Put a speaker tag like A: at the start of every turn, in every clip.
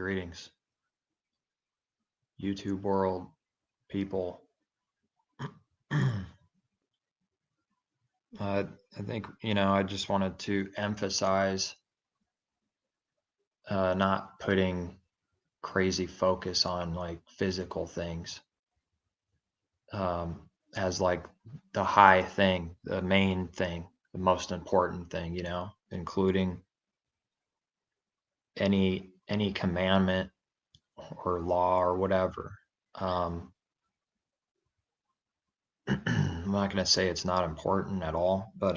A: Greetings, YouTube world, people. I think, I just wanted to emphasize not putting crazy focus on like physical things as like the high thing, the main thing, the most important thing, including any commandment or law or whatever. I'm not going to say it's not important at all, but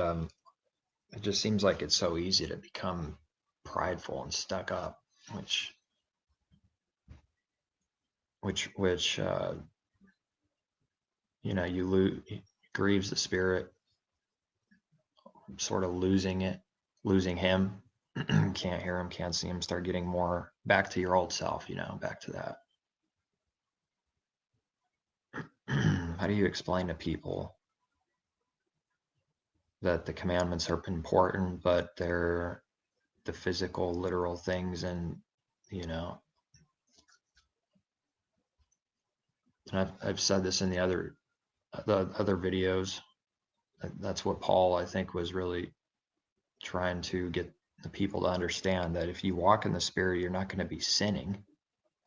A: it just seems like it's so easy to become prideful and stuck up, which you lose, grieves the spirit, sort of losing him. Can't hear him, can't see him, start getting more back to your old self, back to that. How do you explain to people that the commandments are important, but they're the physical, literal things, and and I've said this in the other videos. That's what Paul, I think, was really trying to get the people to understand, that if you walk in the Spirit, you're not going to be sinning.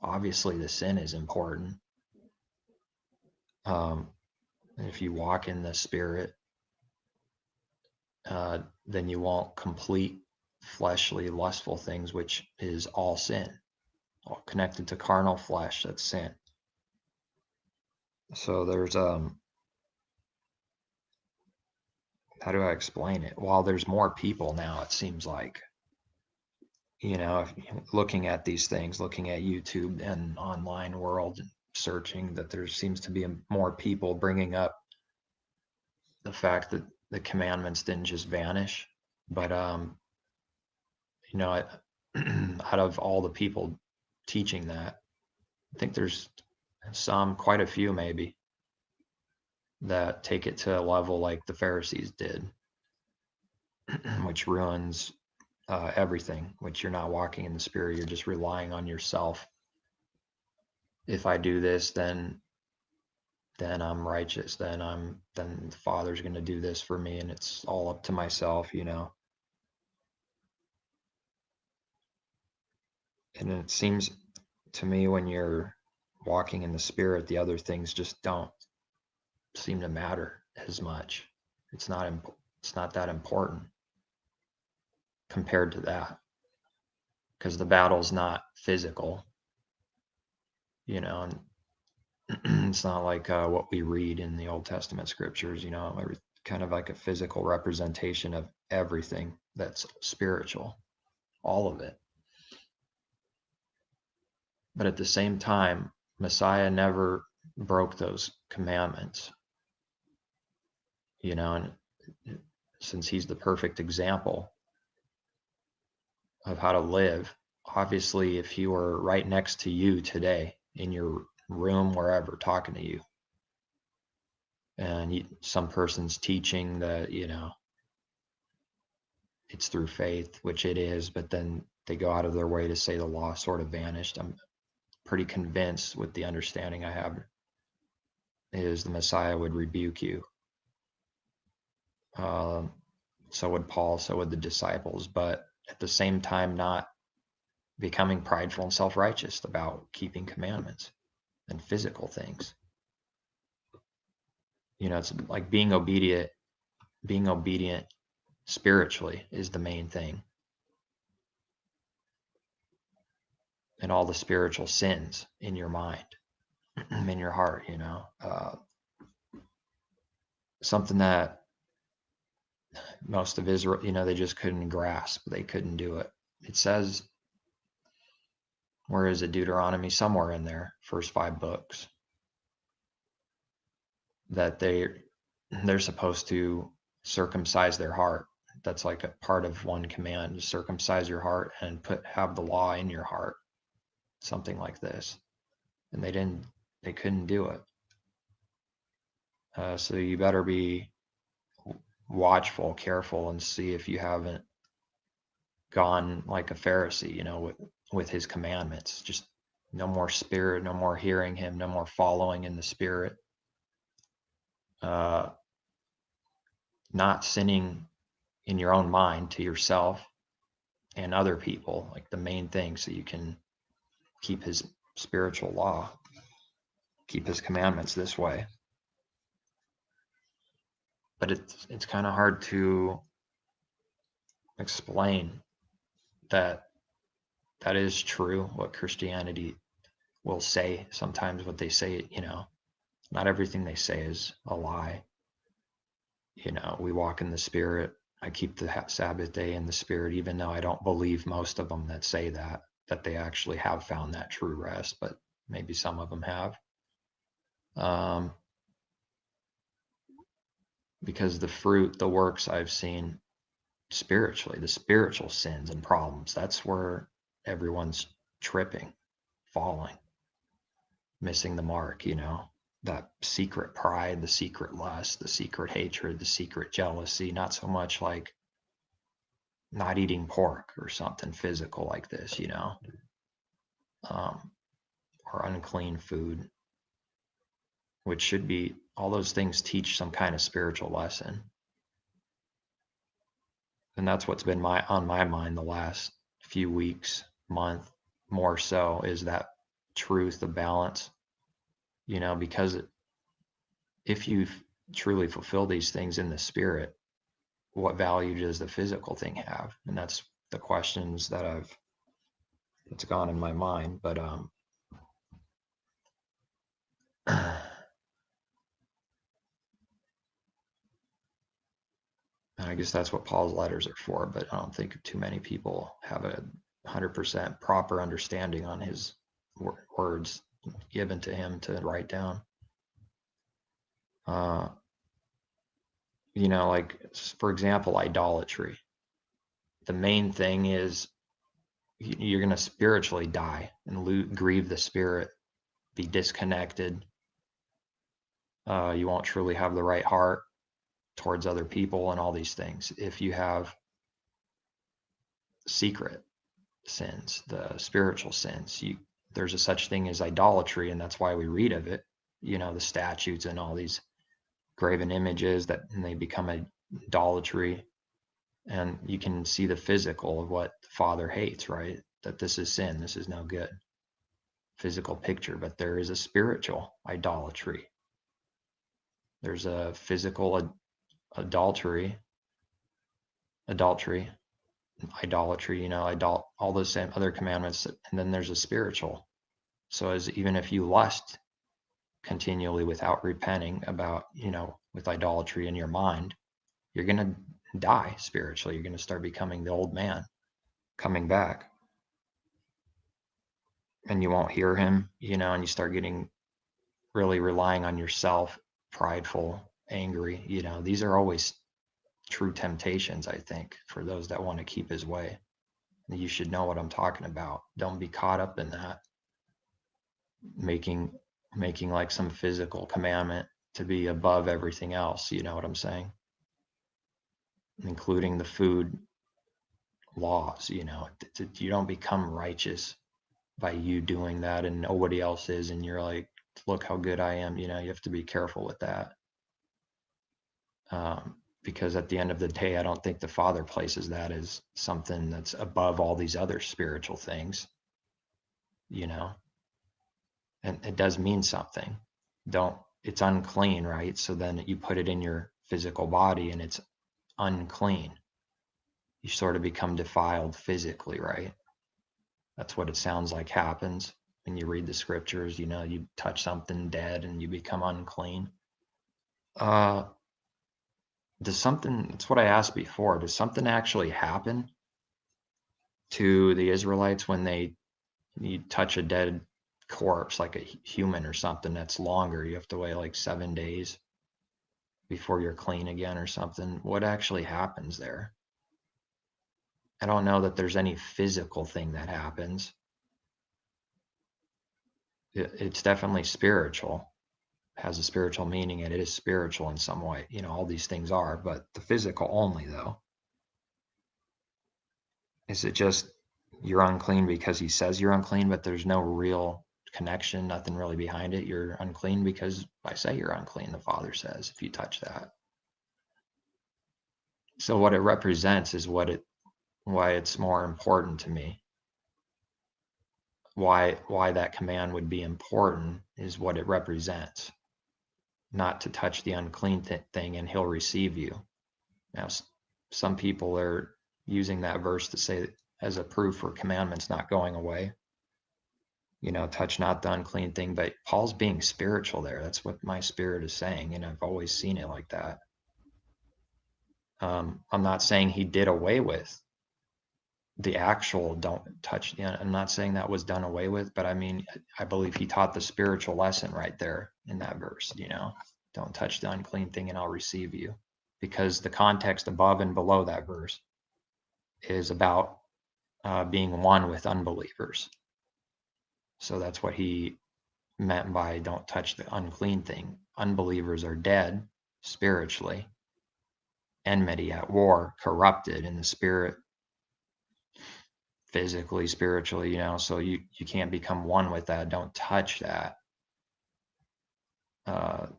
A: Obviously, the sin is important. If you walk in the Spirit, then you won't complete fleshly, lustful things, which is all sin. All connected to carnal flesh, that's sin. So there's how do I explain it? While there's more people now, it seems like, looking at these things, looking at YouTube and online world, searching, that there seems to be more people bringing up the fact that the commandments didn't just vanish, but out of all the people teaching that, I think there's quite a few maybe, that take it to a level like the Pharisees did, which ruins everything, which you're not walking in the Spirit, you're just relying on yourself. If I do this, then I'm righteous, then the Father's going to do this for me, and it's all up to myself, And it seems to me, when you're walking in the Spirit, the other things just don't seem to matter as much. It's not that important compared to that, because the battle's not physical, and it's not like what we read in the Old Testament scriptures, kind of like a physical representation of everything that's spiritual, all of it. But at the same time, Messiah never broke those commandments, and since he's the perfect example of how to live, obviously, if he were right next to you today in your room, wherever, talking to you, and some person's teaching that, it's through faith, which it is, but then they go out of their way to say the law sort of vanished, I'm pretty convinced, with the understanding I have, is the Messiah would rebuke you. So would Paul, so would the disciples, but at the same time, not becoming prideful and self-righteous about keeping commandments and physical things. It's like being obedient spiritually is the main thing. And all the spiritual sins in your mind, in your heart, something that most of Israel, they just couldn't grasp. They couldn't do it. It says, where is it? Deuteronomy, somewhere in there, first 5 books, that they're supposed to circumcise their heart. That's like a part of one command, to circumcise your heart and have the law in your heart, something like this. And they couldn't do it. So you better be watchful, careful, and see if you haven't gone like a Pharisee, with his commandments. Just no more spirit, no more hearing him, no more following in the spirit. Not sinning in your own mind to yourself and other people, like the main thing, so you can keep his spiritual law, keep his commandments this way. But it's kind of hard to explain that is true, what Christianity will say. Sometimes what they say, not everything they say is a lie. We walk in the spirit. I keep the Sabbath day in the spirit, even though I don't believe most of them that say that they actually have found that true rest, but maybe some of them have. Because the fruit, the works I've seen spiritually, the spiritual sins and problems, that's where everyone's tripping, falling, missing the mark, that secret pride, the secret lust, the secret hatred, the secret jealousy, not so much like not eating pork or something physical like this, or unclean food, which should be, all those things teach some kind of spiritual lesson. And that's what's been on my mind the last few weeks, month, more so, is that truth, the balance, because if you truly fulfill these things in the spirit, what value does the physical thing have? And that's the questions it's gone in my mind. But I guess that's what Paul's letters are for, but I don't think too many people have a 100% proper understanding on his words given to him to write down. Like, for example, idolatry. The main thing is you're going to spiritually die and grieve the spirit, be disconnected. You won't truly have the right heart towards other people and all these things. If you have secret sins, the spiritual sins, there's a such thing as idolatry, and that's why we read of it, the statutes and all these graven images and they become idolatry. And you can see the physical of what the Father hates, right? That this is sin, this is no good. Physical picture, but there is a spiritual idolatry. There's a physical idolatry, all those same other commandments, and then there's a spiritual. So even if you lust continually without repenting about, with idolatry in your mind, you're going to die spiritually. You're going to start becoming the old man coming back. And you won't hear him, and you start getting really relying on yourself, prideful, angry. These are always true temptations, I think, for those that want to keep his way. You should know what I'm talking about. Don't be caught up in that, making like some physical commandment to be above everything else. You know what I'm saying? Including the food laws. You don't become righteous by you doing that and nobody else is, and you're like, look how good I am. You have to be careful with that. Because at the end of the day, I don't think the Father places that as something that's above all these other spiritual things, and it does mean something. It's unclean, right? So then you put it in your physical body and it's unclean. You sort of become defiled physically, right? That's what it sounds like happens when you read the scriptures. You touch something dead and you become unclean. That's what I asked before. Does something actually happen to the Israelites when you touch a dead corpse, like a human or something that's longer? You have to wait like 7 days before you're clean again or something. What actually happens there? I don't know that there's any physical thing that happens. It's definitely spiritual, has a spiritual meaning, and it is spiritual in some way. All these things are, but the physical only, though. Is it just you're unclean because he says you're unclean, but there's no real connection, nothing really behind it. You're unclean because I say you're unclean, the Father says, if you touch that. So what it represents is why it's more important to me. Why that command would be important is what it represents. Not to touch the unclean thing and he'll receive you. Now, some people are using that verse to say as a proof for commandments not going away. Touch not the unclean thing, but Paul's being spiritual there. That's what my spirit is saying, and I've always seen it like that. I'm not saying he did away with the actual don't touch. I'm not saying that was done away with, but I mean, I believe he taught the spiritual lesson right there in that verse, don't touch the unclean thing and I'll receive you. Because the context above and below that verse is about being one with unbelievers. So that's what he meant by don't touch the unclean thing. Unbelievers are dead spiritually, enmity, at war, corrupted in the spirit, physically, spiritually, so you can't become one with that. Don't touch that.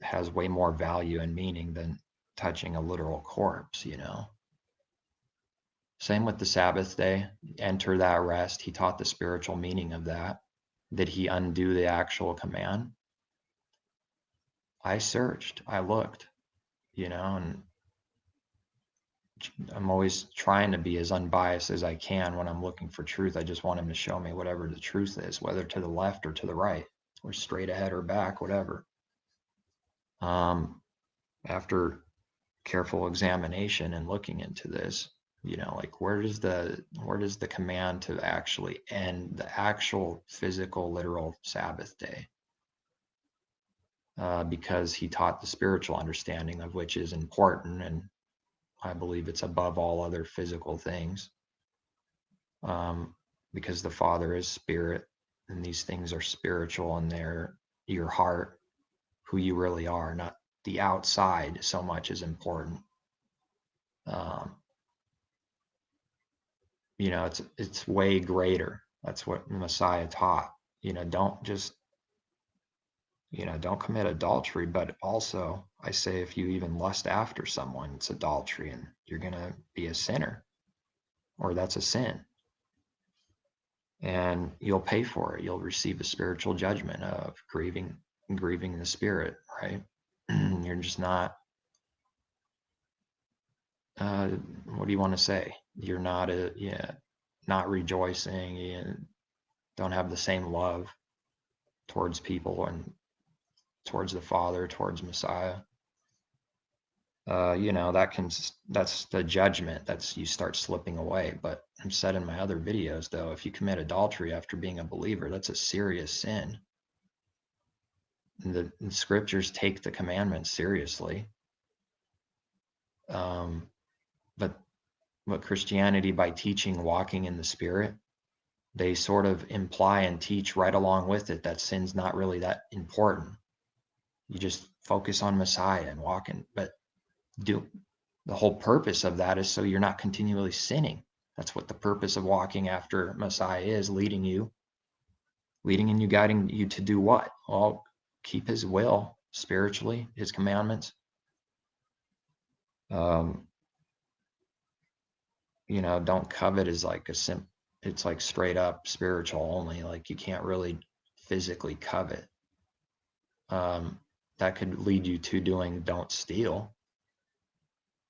A: Has way more value and meaning than touching a literal corpse, Same with the Sabbath day. Enter that rest. He taught the spiritual meaning of that. Did he undo the actual command? I searched, I looked, and I'm always trying to be as unbiased as I can when I'm looking for truth. I just want him to show me whatever the truth is, whether to the left or to the right, or straight ahead or back, whatever. After careful examination and looking into this, like where does the command to actually end the actual physical, literal Sabbath day? Because he taught the spiritual understanding of which is important, and I believe it's above all other physical things. Because the Father is spirit, and these things are spiritual, and they're your heart, who you really are, not the outside so much is important. It's way greater. That's what Messiah taught. Don't just, don't commit adultery, but also I say if you even lust after someone, it's adultery and you're going to be a sinner, or that's a sin. And you'll pay for it. You'll receive a spiritual judgment of grieving the spirit, right? You're just not, what do you want to say? You're not not rejoicing. You don't have the same love towards people and towards the Father, towards Messiah. That's the judgment. That's you start slipping away. But I've said in my other videos, though, if you commit adultery after being a believer, that's a serious sin. And the scriptures take the commandments seriously. But Christianity, by teaching walking in the Spirit, they sort of imply and teach right along with it that sin's not really that important. You just focus on Messiah and walking. But the whole purpose of that is so you're not continually sinning. That's what the purpose of walking after Messiah is, leading and you, guiding you to do what? Well, keep his will spiritually, his commandments. Don't covet is like it's like straight up spiritual only. Like you can't really physically covet. That could lead you to doing don't steal.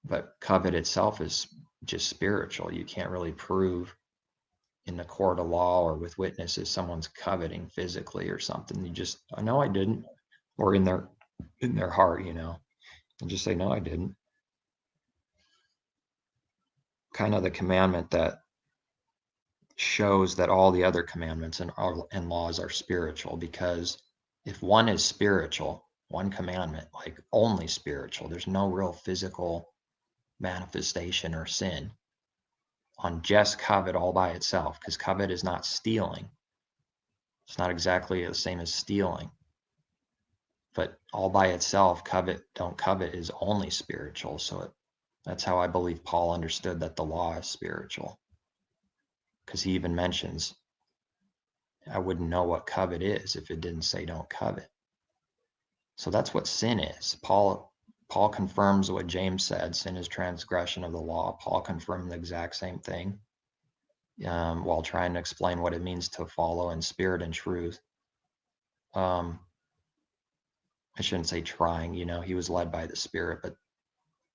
A: But covet itself is just spiritual. You can't really prove in the court of law or with witnesses someone's coveting physically or something. You just, I know I didn't, or in their heart, and just say, no, I didn't. Kind of the commandment that shows that all the other commandments and laws are spiritual, because if one is spiritual, one commandment, like only spiritual, there's no real physical manifestation or sin on just covet all by itself, because covet is not stealing. It's not exactly the same as stealing. But all by itself, don't covet is only spiritual. So that's how I believe Paul understood that the law is spiritual. because he even mentions, I wouldn't know what covet is if it didn't say don't covet. So that's what sin is. Paul confirms what James said, sin is transgression of the law. Paul confirmed the exact same thing while trying to explain what it means to follow in spirit and truth. I shouldn't say trying, he was led by the Spirit, but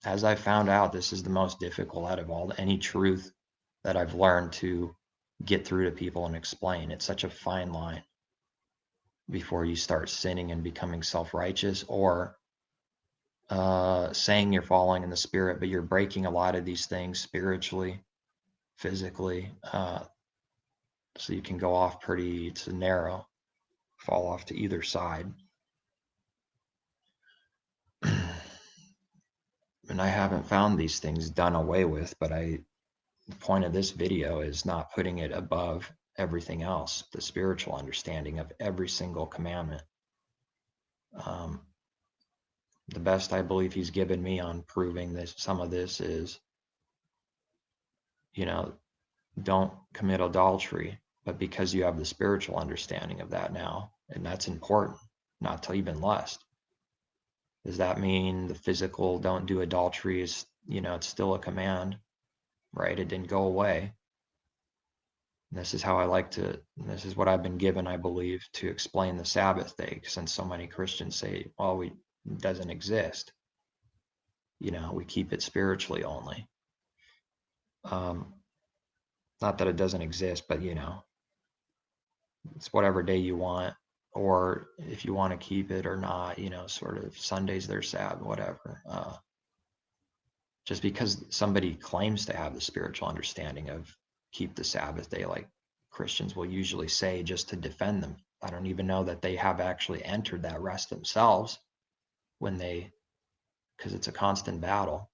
A: as I found out, this is the most difficult out of any truth that I've learned to get through to people and explain. It's such a fine line before you start sinning and becoming self-righteous, or saying you're following in the Spirit, but you're breaking a lot of these things spiritually, physically, so you can go off it's narrow, fall off to either side. And I haven't found these things done away with, but the point of this video is not putting it above everything else, the spiritual understanding of every single commandment. The best I believe he's given me on proving some of this is, don't commit adultery, but because you have the spiritual understanding of that now, and that's important, not to even lust. Does that mean the physical don't do adultery is, it's still a command, right? It didn't go away. This is how this is what I've been given, I believe, to explain the Sabbath day, since so many Christians say, well, it doesn't exist. We keep it spiritually only. Not that it doesn't exist, but, it's whatever day you want, or if you want to keep it or not, sort of Sundays, they're Sabbath, whatever. Just because somebody claims to have the spiritual understanding of keep the Sabbath day, like Christians will usually say, just to defend them. I don't even know that they have actually entered that rest themselves because it's a constant battle.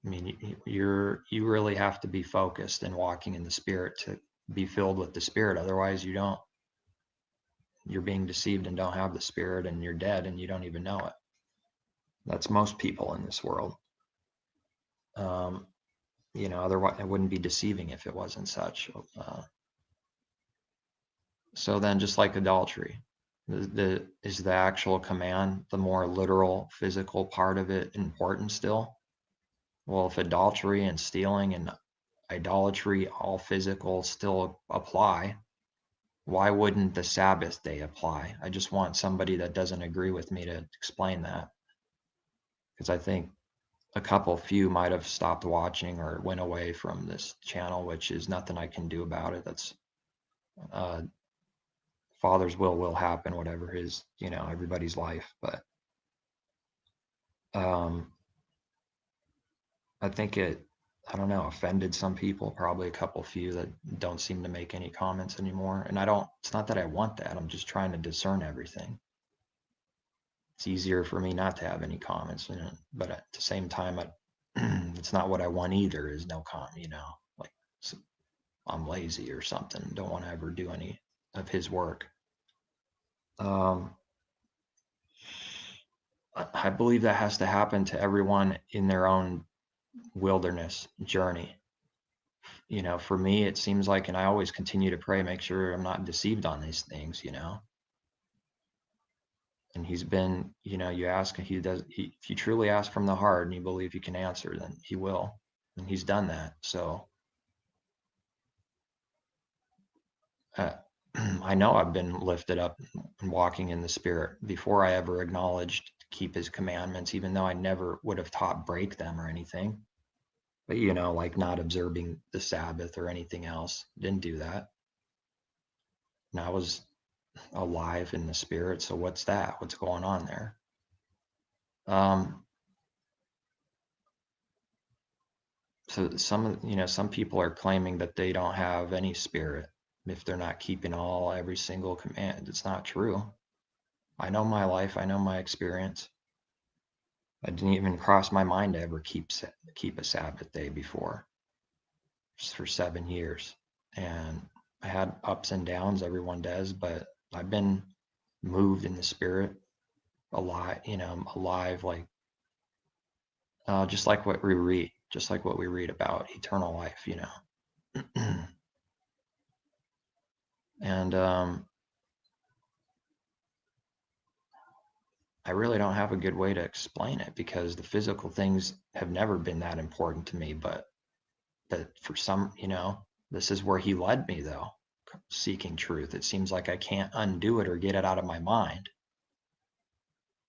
A: I mean, you really have to be focused and walking in the Spirit to be filled with the Spirit. Otherwise, you're being deceived and don't have the Spirit, and you're dead and you don't even know it. That's most people in this world. Otherwise it wouldn't be deceiving if it wasn't such. So then, just like adultery, is the actual command, the more literal physical part of it, important still? Well, if adultery and stealing and idolatry, all physical, still apply, why wouldn't the Sabbath day apply? I just want somebody that doesn't agree with me to explain that, because I think a few might have stopped watching or went away from this channel, which is nothing I can do about it. That's Father's will happen, whatever his, everybody's life. But I think I don't know, offended some people, probably a few that don't seem to make any comments anymore. And it's not that I want that. I'm just trying to discern everything. It's easier for me not to have any comments, but at the same time, it's not what I want either, is no comment, like I'm lazy or something, don't want to ever do any of his work. I believe that has to happen to everyone in their own wilderness journey. For me, it seems like, and I always continue to pray, make sure I'm not deceived on these things, and he's been, you ask, if you truly ask from the heart and you believe you can answer, then he will. And he's done that. So I know I've been lifted up and walking in the Spirit before I ever acknowledged to keep his commandments, even though I never would have taught break them or anything. But, like not observing the Sabbath or anything else, didn't do that. And I was alive in the Spirit. So what's that? What's going on there? So some people are claiming that they don't have any Spirit if they're not keeping every single command. It's not true. I know my life. I know my experience. I didn't even cross my mind to ever keep a Sabbath day before, just for 7 years. And I had ups and downs, everyone does, but I've been moved in the Spirit alive, like just like what we read about eternal life, And I really don't have a good way to explain it, because the physical things have never been that important to me, but that for some, this is where he led me though, seeking truth. It seems like I can't undo it or get it out of my mind.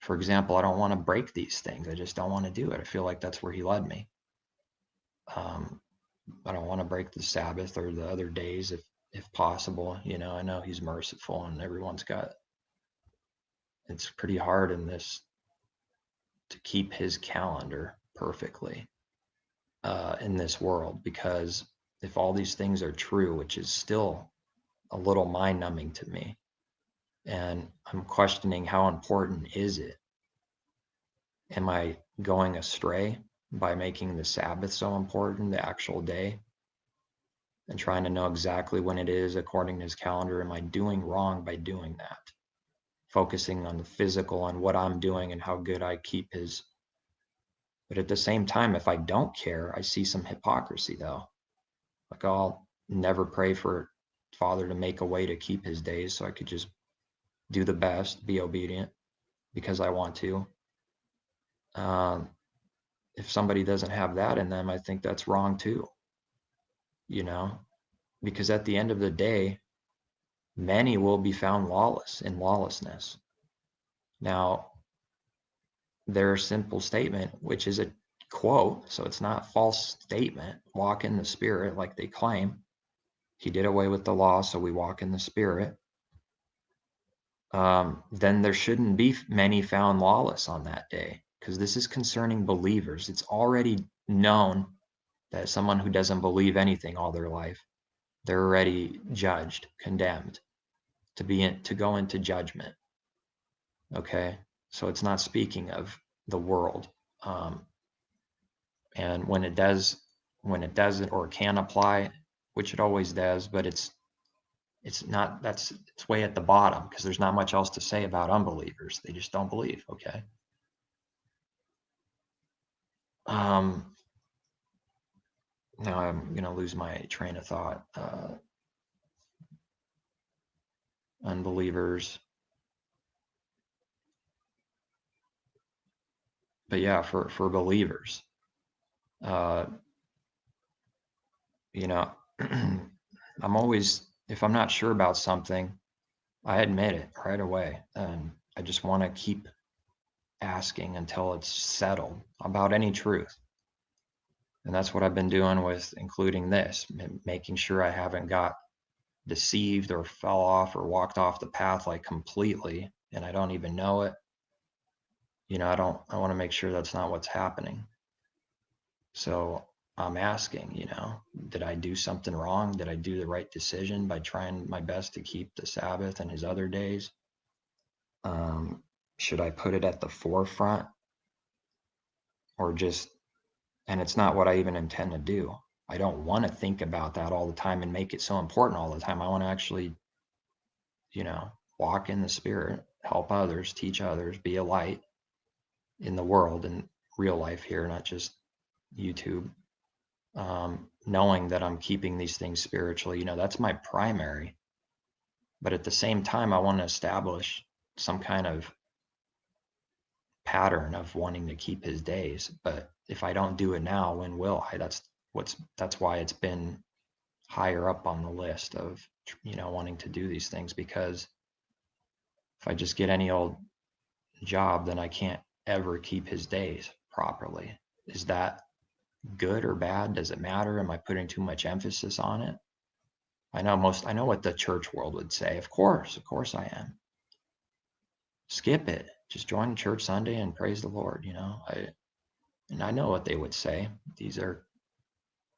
A: For example, I don't want to break these things. I just don't want to do it. I feel like that's where he led me. I don't want to break the Sabbath or the other days if possible. I know he's merciful, and it's pretty hard in this to keep his calendar perfectly in this world, because if all these things are true, which is still a little mind numbing to me, and I'm questioning how important is it? Am I going astray by making the Sabbath so important, the actual day, and trying to know exactly when it is according to his calendar? Am I doing wrong by doing that? Focusing on the physical, on what I'm doing and how good I keep his. But at the same time, if I don't care, I see some hypocrisy though. Like, I'll never pray for Father to make a way to keep his days so I could just do the best, be obedient because I want to. If somebody doesn't have that in them, I think that's wrong too, because at the end of the day, many will be found lawless in lawlessness. Now, their simple statement, which is a quote, so it's not a false statement, walk in the Spirit like they claim. He did away with the law, so we walk in the Spirit. Then there shouldn't be many found lawless on that day, because this is concerning believers. It's already known that someone who doesn't believe anything all their life, they're already judged, condemned to go into judgment. Okay, so it's not speaking of the world. And when it doesn't or can apply, which it always does, but it's not, it's way at the bottom, because there's not much else to say about unbelievers. They just don't believe. Okay. Now I'm gonna lose my train of thought. Unbelievers. But yeah, for believers, I'm always, if I'm not sure about something, I admit it right away, and I just want to keep asking until it's settled about any truth. And that's what I've been doing with including this, making sure I haven't got deceived or fell off or walked off the path like completely, and I don't even know it. I want to make sure that's not what's happening. So I'm asking, did I do something wrong? Did I do the right decision by trying my best to keep the Sabbath and his other days? Should I put it at the forefront, or just, and it's not what I even intend to do. I don't want to think about that all the time and make it so important all the time. I want to actually, walk in the Spirit, help others, teach others, be a light in the world, in real life here, not just YouTube. Knowing that I'm keeping these things spiritually, that's my primary. But at the same time, I want to establish some kind of pattern of wanting to keep his days. But if I don't do it now, when will I? That's why it's been higher up on the list of, wanting to do these things, because if I just get any old job, then I can't ever keep his days properly. Is that good or bad? Does it matter? Am I putting too much emphasis on it? I know what the church world would say. Of course I am. Skip it. Just join church Sunday and praise the Lord. I know what they would say. These are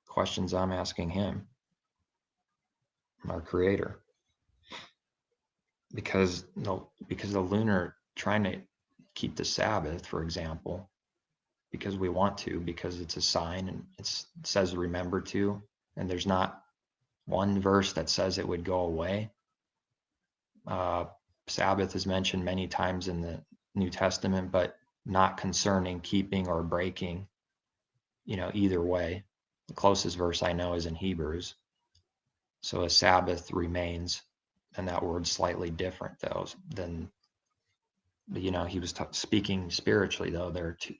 A: questions I'm asking him, our creator. Because the lunar, trying to keep the Sabbath, for example, because we want to, because it's a sign and it says remember to, and there's not one verse that says it would go away. Sabbath is mentioned many times in the New Testament, but not concerning keeping or breaking, either way. The closest verse I know is in Hebrews. So a Sabbath remains and that word's slightly different though than, he was speaking spiritually though there too,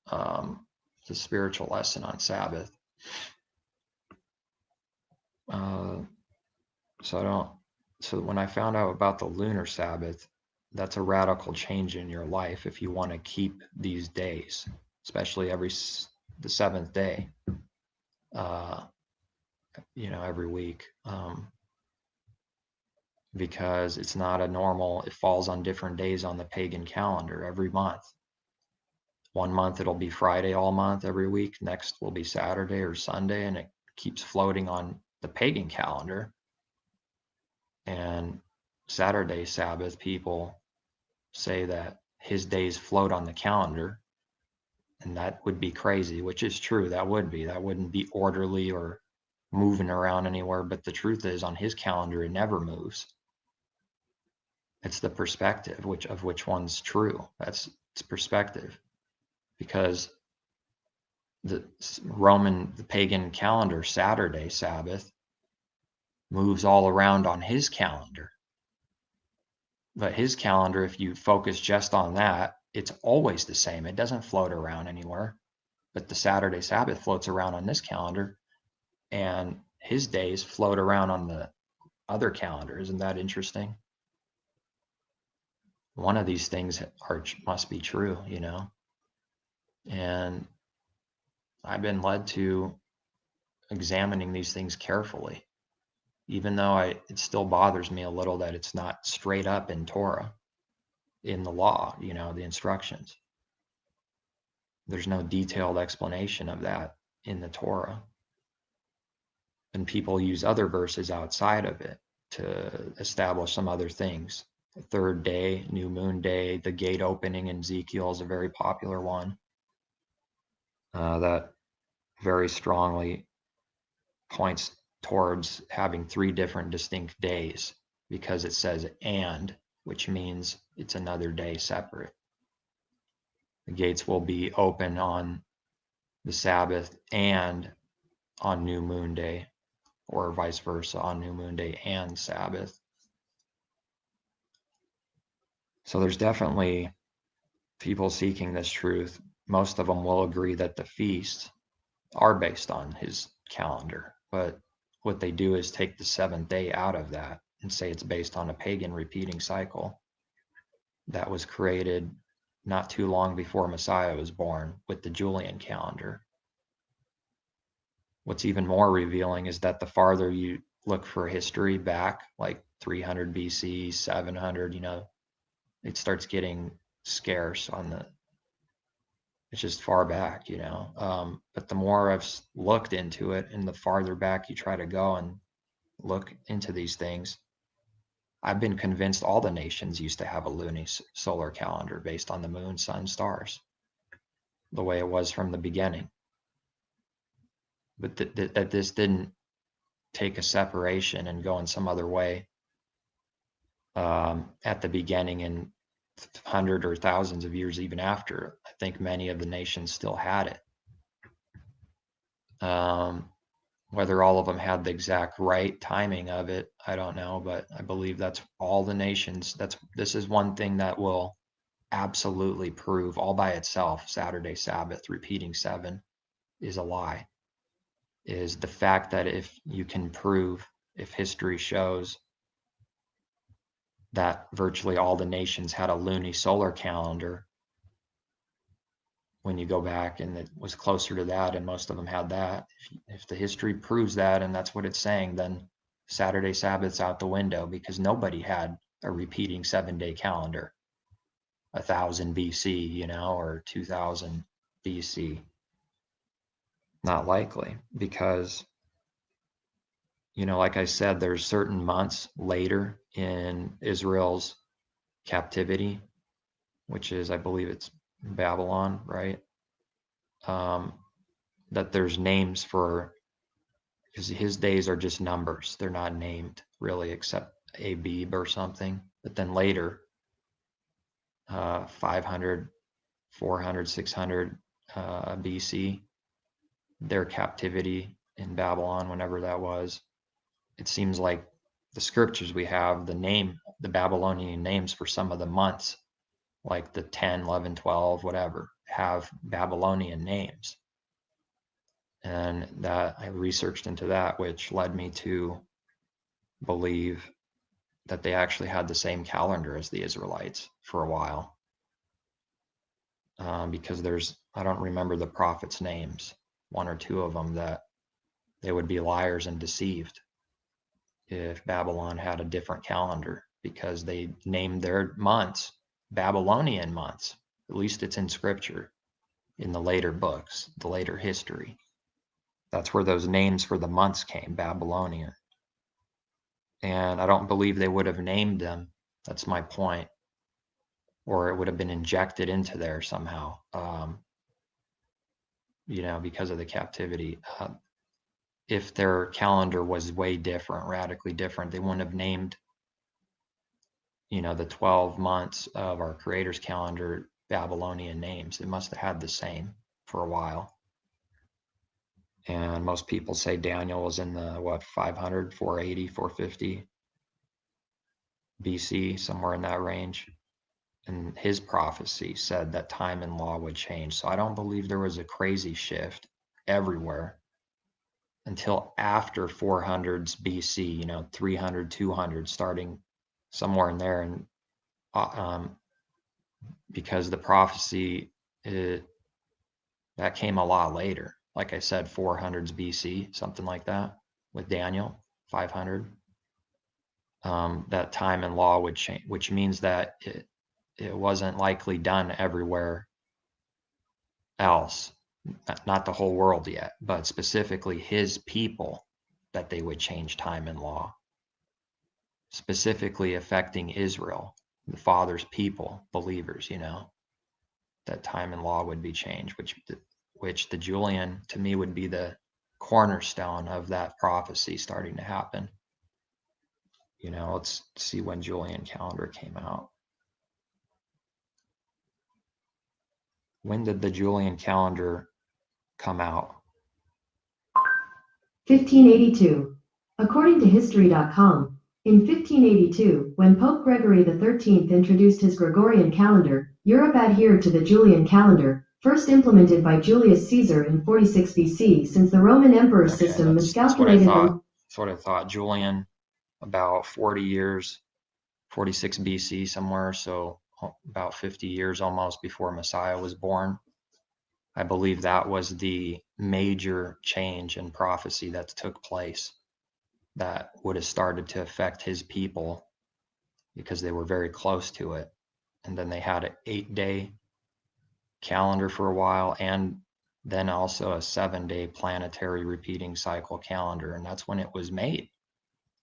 A: it's a spiritual lesson on Sabbath. So when I found out about the lunar Sabbath, that's a radical change in your life if you want to keep these days, especially the seventh day, every week, because it's not it falls on different days on the pagan calendar every month. One month it'll be Friday all month every week. Next will be Saturday or Sunday, and it keeps floating on the pagan calendar. And Saturday Sabbath people say that his days float on the calendar, and that would be crazy, which is true. That wouldn't be orderly or moving around anywhere. But the truth is, on his calendar, it never moves. It's the perspective of which one's true. It's perspective, because the pagan calendar, Saturday Sabbath, moves all around on his calendar. But his calendar, if you focus just on that, it's always the same. It doesn't float around anywhere. But the Saturday Sabbath floats around on this calendar, and his days float around on the other calendar. Isn't that interesting? One of these things must be true, And I've been led to examining these things carefully, even though it still bothers me a little that it's not straight up in Torah, in the law, the instructions. There's no detailed explanation of that in the Torah. And people use other verses outside of it to establish some other things. The third day, new moon day, the gate opening in Ezekiel is a very popular one that very strongly points towards having 3 different distinct days, because it says "and," which means it's another day separate. The gates will be open on the Sabbath and on new moon day, or vice versa, on new moon day and Sabbath. So there's definitely people seeking this truth. Most of them will agree that the feasts are based on his calendar, but what they do is take the 7th day out of that and say it's based on a pagan repeating cycle that was created not too long before Messiah was born with the Julian calendar. What's even more revealing is that the farther you look for history back, like 300 BC, 700, it starts getting scarce it's just far back, but the more I've looked into it and the farther back you try to go and look into these things, I've been convinced all the nations used to have a lunisolar calendar based on the moon, sun, stars, the way it was from the beginning. But that this didn't take a separation and go in some other way at the beginning, and 100 or thousands of years even after. I think many of the nations still had it. Whether all of them had the exact right timing of it, I don't know, but I believe that's all the nations. This is one thing that will absolutely prove all by itself Saturday Sabbath repeating 7 is a lie, is the fact that if you can prove, if history shows that virtually all the nations had a lunisolar calendar, when you go back and it was closer to that and most of them had that, if the history proves that and that's what it's saying, then Saturday Sabbath's out the window, because nobody had a repeating 7-day calendar 1000 BC, or 2000 BC. Not likely, because like I said, there's certain months later in Israel's captivity, which is, I believe it's Babylon, right? That there's names for, because his days are just numbers. They're not named really, except Abib or something. But then later, 500, 400, 600 BC, their captivity in Babylon, whenever that was, it seems like the scriptures we have, the Babylonian names for some of the months, like the 10, 11, 12, whatever, have Babylonian names. And that I researched into that, which led me to believe that they actually had the same calendar as the Israelites for a while. Because I don't remember the prophets' names, one or two of them, that they would be liars and deceived if Babylon had a different calendar, because they named their months Babylonian months. At least it's in scripture, in the later books, the later history. That's where those names for the months came, Babylonian. And I don't believe they would have named them. That's my point. Or it would have been injected into there somehow, because of the captivity. If their calendar was way different, radically different, they wouldn't have named, the 12 months of our Creator's calendar Babylonian names. They must have had the same for a while. And most people say Daniel was in the, 500, 480, 450 BC, somewhere in that range. And his prophecy said that time and law would change. So I don't believe there was a crazy shift everywhere until after 400s BC, 300, 200, starting somewhere in there. And because the prophecy, that came a lot later. Like I said, 400s BC, something like that, with Daniel, 500. That time and law would change, which means that it wasn't likely done everywhere else, not the whole world yet, but specifically his people, that they would change time and law, specifically affecting Israel, the Father's people, believers, that time and law would be changed, which the Julian, to me, would be the cornerstone of that prophecy starting to happen. Let's see when Julian calendar came out. When did the Julian calendar come out?
B: 1582. According to History.com, in 1582, when Pope Gregory XIII introduced his Gregorian calendar, Europe adhered to the Julian calendar, first implemented by Julius Caesar in 46 BC, since the Roman emperor's system miscalculated them.
A: That's what I thought. Julian, about 40 years, 46 BC somewhere, so about 50 years almost before Messiah was born. I believe that was the major change in prophecy that took place, that would have started to affect his people because they were very close to it. And then they had an 8-day calendar for a while, and then also a 7-day planetary repeating cycle calendar. And that's when it was made.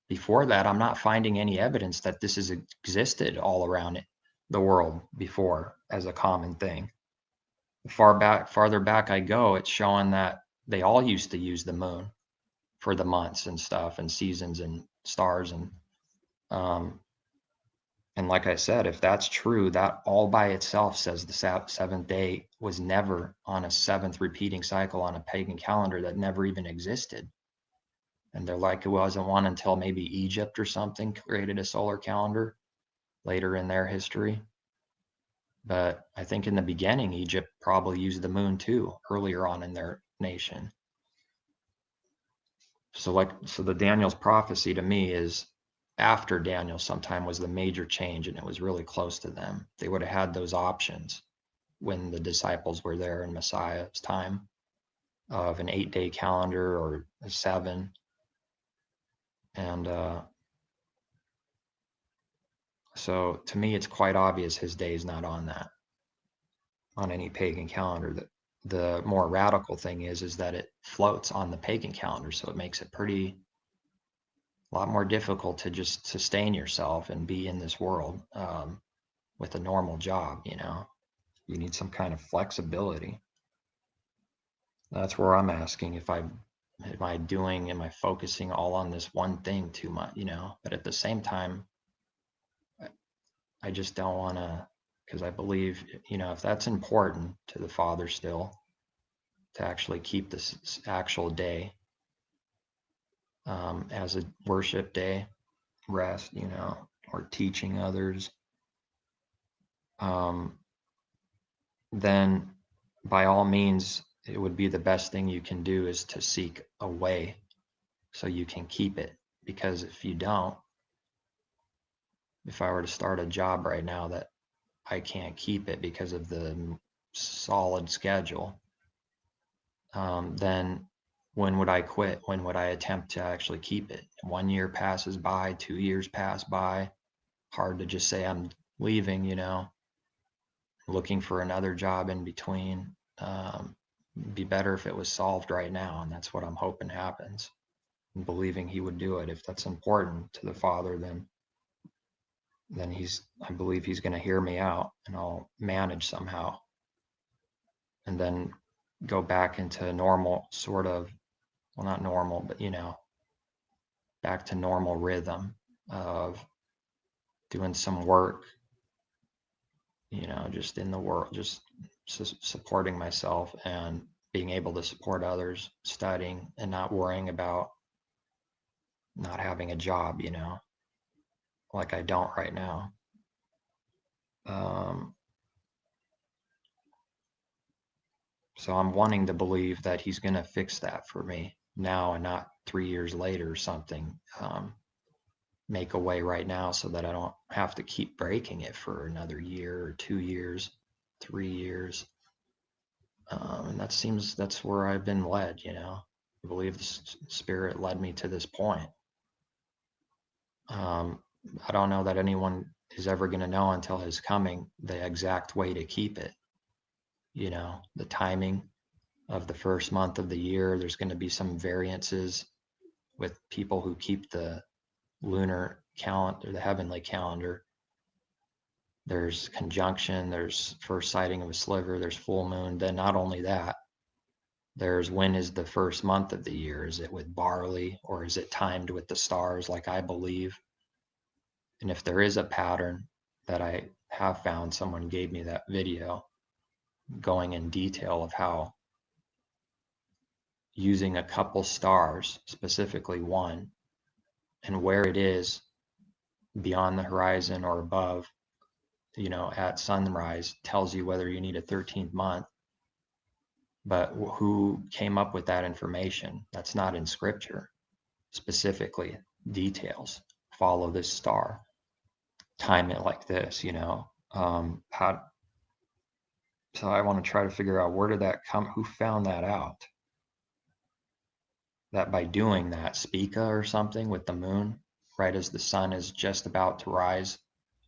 A: Before that, I'm not finding any evidence that this has existed all around the world before as a common thing. Farther back I go, it's showing that they all used to use the moon for the months and stuff and seasons and stars. And like I said, if that's true, that all by itself says the seventh day was never on a seventh repeating cycle on a pagan calendar that never even existed. And they're like, it wasn't one until maybe Egypt or something created a solar calendar later in their history. But I think in the beginning, Egypt probably used the moon too, earlier on in their nation. So the Daniel's prophecy to me is after Daniel sometime was the major change, and it was really close to them. They would have had those options when the disciples were there in Messiah's time of an 8-day calendar or a 7. And so to me, it's quite obvious his day is not on any pagan calendar. That the more radical thing is that it floats on the pagan calendar, so it makes it a lot more difficult to just sustain yourself and be in this world with a normal job. You need some kind of flexibility. That's where I'm asking, am I focusing all on this one thing too much, but at the same time, I just don't want to, because I believe, if that's important to the Father still, to actually keep this actual day as a worship day, rest, you know, or teaching others, then by all means, it would be the best thing you can do is to seek a way so you can keep it. Because if you don't, if I were to start a job right now that I can't keep it because of the solid schedule, then when would I quit? When would I attempt to actually keep it? 1 year passes by, 2 years pass by. Hard to just say I'm leaving, you know, looking for another job in between. Be better if it was solved right now, and that's what I'm hoping happens. And believing he would do it. If that's important to the Father, then I believe he's going to hear me out, and I'll manage somehow, and then go back into normal sort of, well, not normal, but you know, back to normal rhythm of doing some work, you know, just in the world, just supporting myself and being able to support others, studying and not worrying about not having a job, you know, like I don't right now. So I'm wanting to believe that he's going to fix that for me now and not 3 years later or something. Make a way right now so that I don't have to keep breaking it for another year or 2 years, 3 years. And that's where I've been led, you know. I believe the Spirit led me to this point. I don't know that anyone is ever going to know until his coming the exact way to keep it. You know, the timing of the first month of the year, there's going to be some variances with people who keep the lunar calendar, the heavenly calendar. There's conjunction, there's first sighting of a sliver, there's full moon. Then not only that, there's when is the first month of the year? Is it with barley or is it timed with the stars like I believe? And if there is a pattern that I have found, someone gave me that video going in detail of how using a couple stars, specifically one, and where it is beyond the horizon or above, you know, at sunrise tells you whether you need a 13th month. But who came up with that information? That's not in scripture. Specifically, details. Follow this star. Time it like this, you know. So I want to try to figure out where did that come? Who found that out? That by doing that, Spica or something with the moon, right as the sun is just about to rise,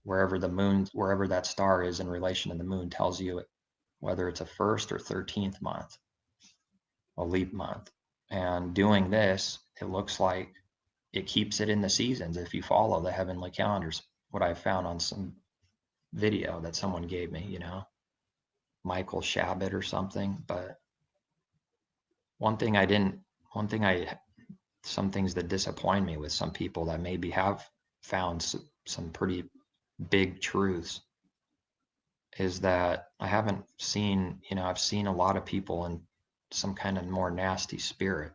A: wherever that star is in relation to the moon tells you whether it's a first or 13th month, a leap month. And doing this, it looks like it keeps it in the seasons if you follow the heavenly calendars, what I found on some video that someone gave me, you know, Michael Shabbat or something. But some things that disappoint me with some people that maybe have found some pretty big truths is that I haven't seen, you know, I've seen a lot of people in some kind of more nasty spirit.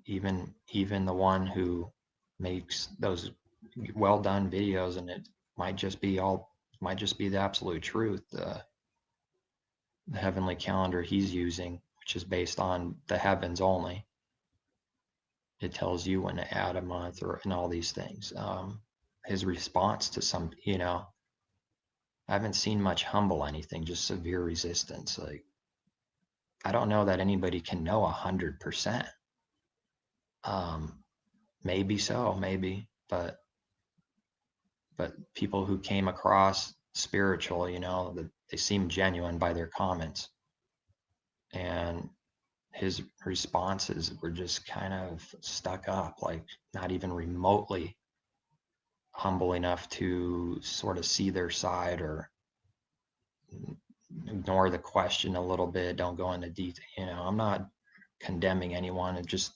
A: Even the one who makes those well done videos, and it might just be the absolute truth. The heavenly calendar he's using, which is based on the heavens only. It tells you when to add a month and all these things. His response to some, you know, I haven't seen much humble anything, just severe resistance. Like, I don't know that anybody can know 100%. Maybe so, maybe, but people who came across spiritual, you know, that they seem genuine by their comments. And his responses were just kind of stuck up, like not even remotely humble enough to sort of see their side or ignore the question a little bit, don't go into detail. You know, I'm not condemning anyone, and just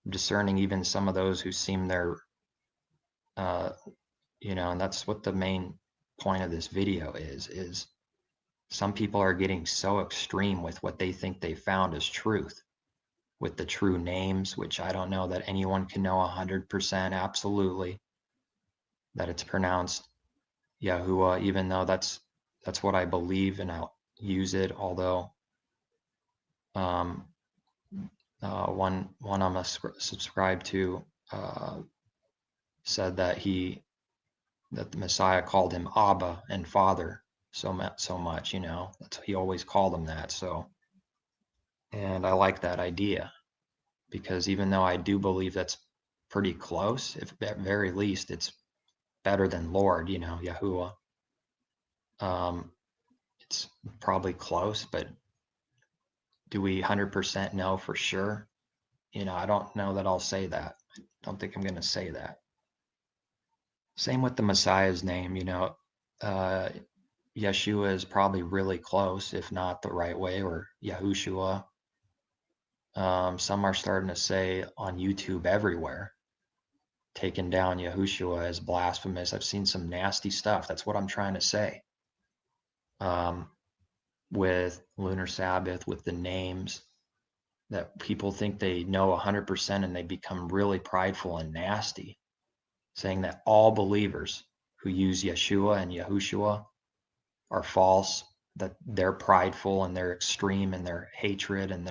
A: discerning even some of those who seem they're, you know, and that's what the main point of this video is some people are getting so extreme with what they think they found as truth with the true names, which I don't know that anyone can know 100% absolutely that it's pronounced Yahuwah, even though that's what I believe, and I'll use it. Although one I'm subscribed to said that the Messiah called him Abba and Father so much, he always called him that. So, and I like that idea, because even though I do believe that's pretty close, if at very least it's better than Lord, Yahuwah. It's probably close, but do we 100% know for sure? I don't know that I'll say that. I don't think I'm going to say that. Same with the Messiah's name, Yeshua is probably really close, if not the right way, or Yahushua. Some are starting to say on YouTube everywhere, taking down Yahushua as blasphemous. I've seen some nasty stuff. That's what I'm trying to say. With Lunar Sabbath, with the names, that people think they know 100% and they become really prideful and nasty, saying that all believers who use Yeshua and Yahushua are false, that they're prideful and they're extreme in their hatred, and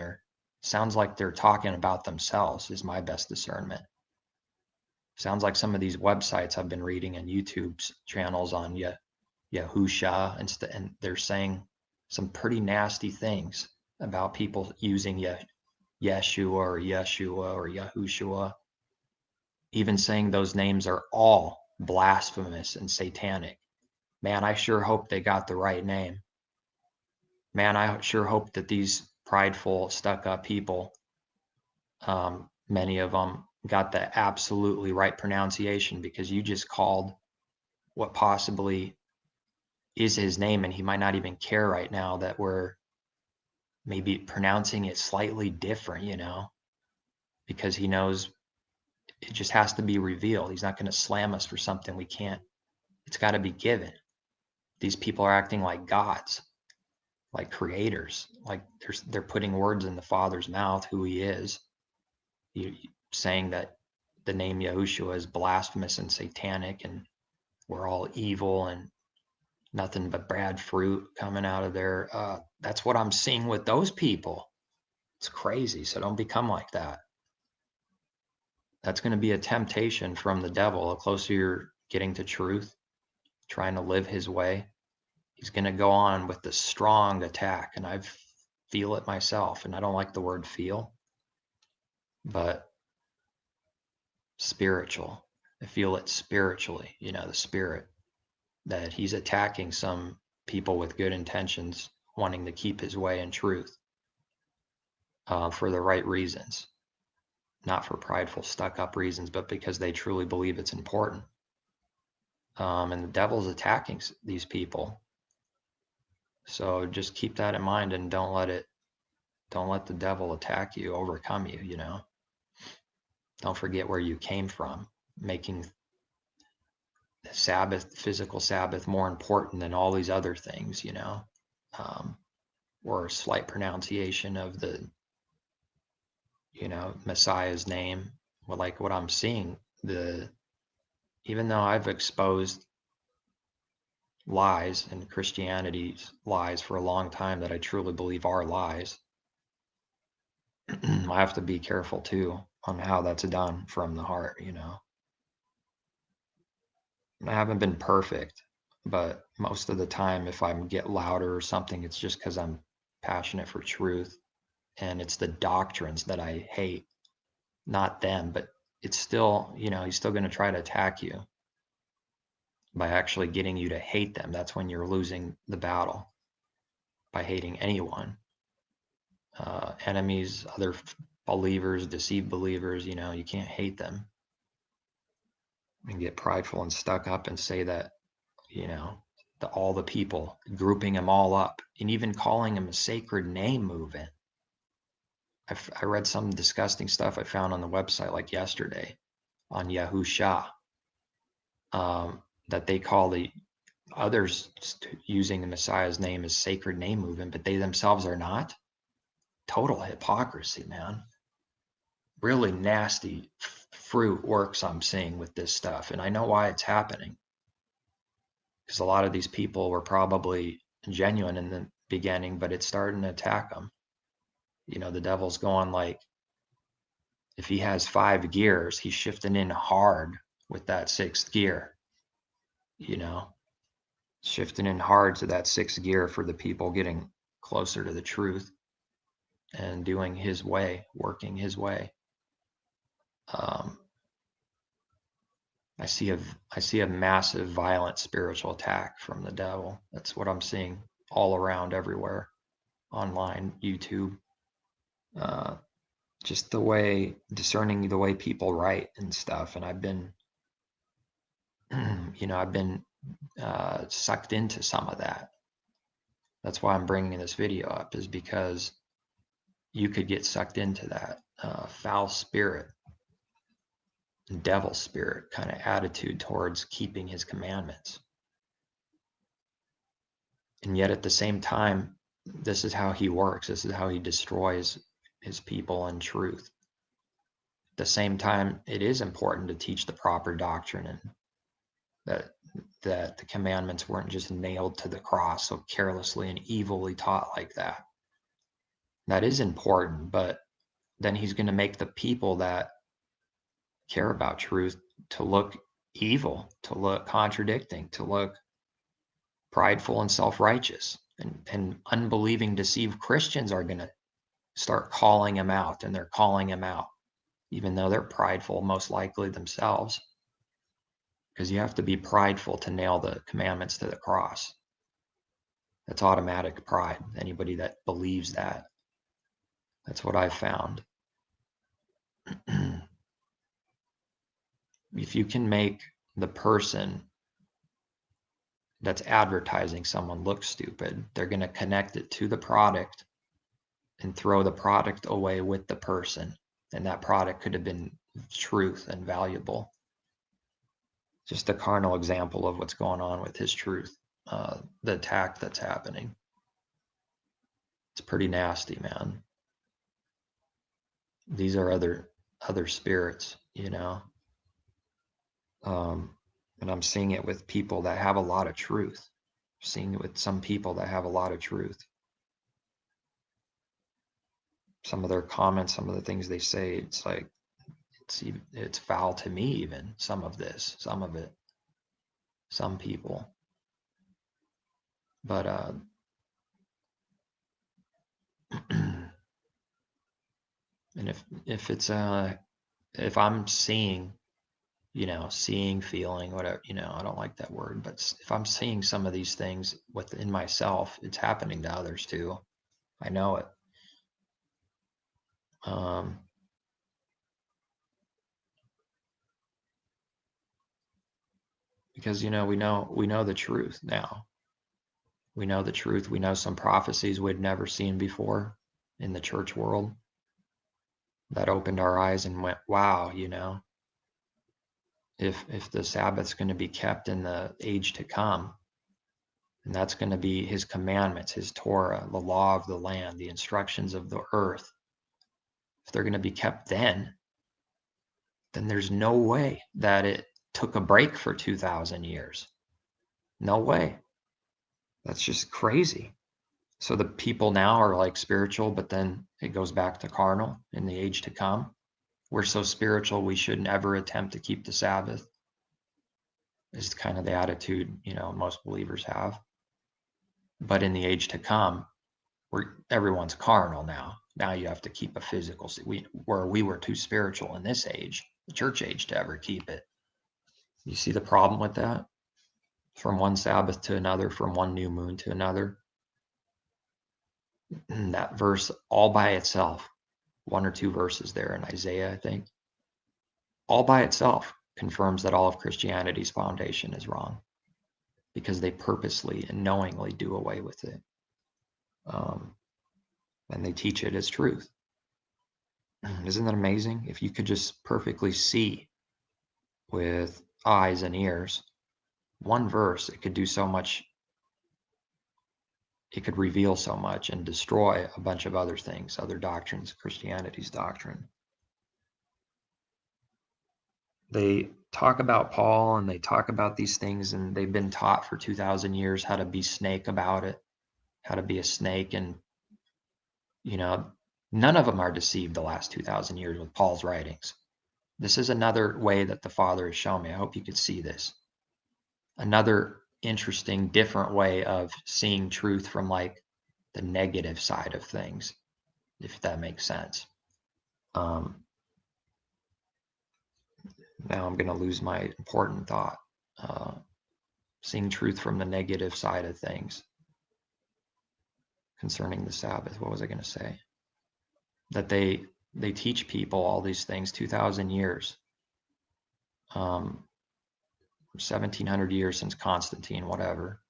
A: sounds like they're talking about themselves, is my best discernment. Sounds like some of these websites I've been reading and YouTube's channels on Yahusha, and they're saying some pretty nasty things about people using Yeshua or Yahushua, even saying those names are all blasphemous and satanic. Man, I sure hope they got the right name. Man, I sure hope that these prideful, stuck-up people, many of them, got the absolutely right pronunciation, because you just called what possibly is his name, and he might not even care right now that we're maybe pronouncing it slightly different, because he knows it just has to be revealed. He's not going to slam us for something we can't. It's got to be given. These people are acting like gods, like creators, like they're putting words in the Father's mouth, who he is. Saying that the name Yahushua is blasphemous and satanic, and we're all evil and nothing but bad fruit coming out of there. That's what I'm seeing with those people. It's crazy. So don't become like that. That's going to be a temptation from the devil. The closer you're getting to truth, trying to live his way, he's going to go on with the strong attack. And I feel it myself. And I don't like the word feel, but spiritual. I feel it spiritually, the spirit, that he's attacking some people with good intentions, wanting to keep his way in truth, for the right reasons, not for prideful, stuck-up reasons, but because they truly believe it's important. And the devil's attacking these people. So just keep that in mind, and don't let the devil attack you, overcome you, Don't forget where you came from, making the Sabbath, physical Sabbath, more important than all these other things, or a slight pronunciation of the, Messiah's name. Well, like what I'm seeing, even though I've exposed lies and Christianity's lies for a long time that I truly believe are lies, I have to be careful too on how that's done from the heart, I haven't been perfect, but most of the time, if I get louder or something, it's just because I'm passionate for truth, and it's the doctrines that I hate, not them. But it's still, he's still going to try to attack you by actually getting you to hate them. That's when you're losing the battle, by hating anyone, enemies, other believers, deceived believers. You can't hate them and get prideful and stuck up and say that, all the people, grouping them all up, and even calling them a sacred name movement. I read some disgusting stuff I found on the website like yesterday on Yahusha, that they call the others using the Messiah's name as sacred name movement, but they themselves are not. Total hypocrisy, man. really nasty fruit works I'm seeing with this stuff. And I know why it's happening. Because a lot of these people were probably genuine in the beginning, but it's starting to attack them. You know, the devil's going like, if he has 5 gears, he's shifting in hard with that 6th gear, you know, shifting in hard to that 6th gear for the people getting closer to the truth and doing his way, working his way. I see a massive violent spiritual attack from the devil. That's what I'm seeing all around everywhere, online, YouTube. Just the way, discerning the way people write and stuff. And I've been, you know, I've been sucked into some of that. That's why I'm bringing this video up, is because you could get sucked into that foul spirit, devil spirit kind of attitude towards keeping his commandments. And yet at the same time, this is how he works. This is how he destroys his people in truth. At the same time, it is important to teach the proper doctrine, and that the commandments weren't just nailed to the cross so carelessly and evilly taught like that. That is important, but then he's going to make the people that care about truth to look evil, to look contradicting, to look prideful and self-righteous. And unbelieving, deceived Christians are going to start calling him out, and they're calling him out, even though they're prideful, most likely themselves. Because you have to be prideful to nail the commandments to the cross. That's automatic pride. Anybody that believes that. That's what I've found. If you can make the person that's advertising someone look stupid, they're going to connect it to the product and throw the product away with the person. And that product could have been truth and valuable. Just a carnal example of what's going on with his truth, the attack that's happening. It's pretty nasty, man. These are other spirits, you know. And I'm seeing it with people that have a lot of truth. I'm seeing it with some people that have a lot of truth. Some of their comments, some of the things they say, it's like, it's foul to me even, some of it, some people. But and if I'm seeing, you know, feeling, whatever, you know, I don't like that word, but if I'm seeing some of these things within myself, it's happening to others too. I know it. Because, you know, we know the truth now. We know the truth. We know some prophecies we'd never seen before in the church world that opened our eyes and went, wow, you know, if the Sabbath's going to be kept in the age to come, and that's going to be his commandments, his Torah, the law of the land, the instructions of the earth, if they're going to be kept then there's no way that it took a break for 2,000 years. No way. That's just crazy. So the people now are like spiritual, but then it goes back to carnal in the age to come. We're so spiritual, we shouldn't ever attempt to keep the Sabbath. Is kind of the attitude, you know, most believers have. But in the age to come, everyone's carnal now. Now you have to keep a physical. Where we were too spiritual in this age, the church age, to ever keep it. You see the problem with that? From one Sabbath to another, from one new moon to another. And that verse all by itself, 1 or 2 verses there in Isaiah, I think, all by itself confirms that all of Christianity's foundation is wrong, because they purposely and knowingly do away with it. And they teach it as truth. Isn't that amazing? If you could just perfectly see with eyes and ears, one verse, it could do so much. It could reveal so much and destroy a bunch of other things, other doctrines, Christianity's doctrine. they talk about Paul and they talk about these things, and they've been taught for 2,000 years how to be snake about it, how to be a snake. And, none of them are deceived the last 2,000 years with Paul's writings. This is another way that the Father has shown me. I hope you could see this. Another interesting, different way of seeing truth from like the negative side of things, if that makes sense. Now I'm going to lose my important thought. Seeing truth from the negative side of things concerning the Sabbath. What was I going to say? That they teach people all these things 2,000 years, 1,700 years since Constantine, whatever.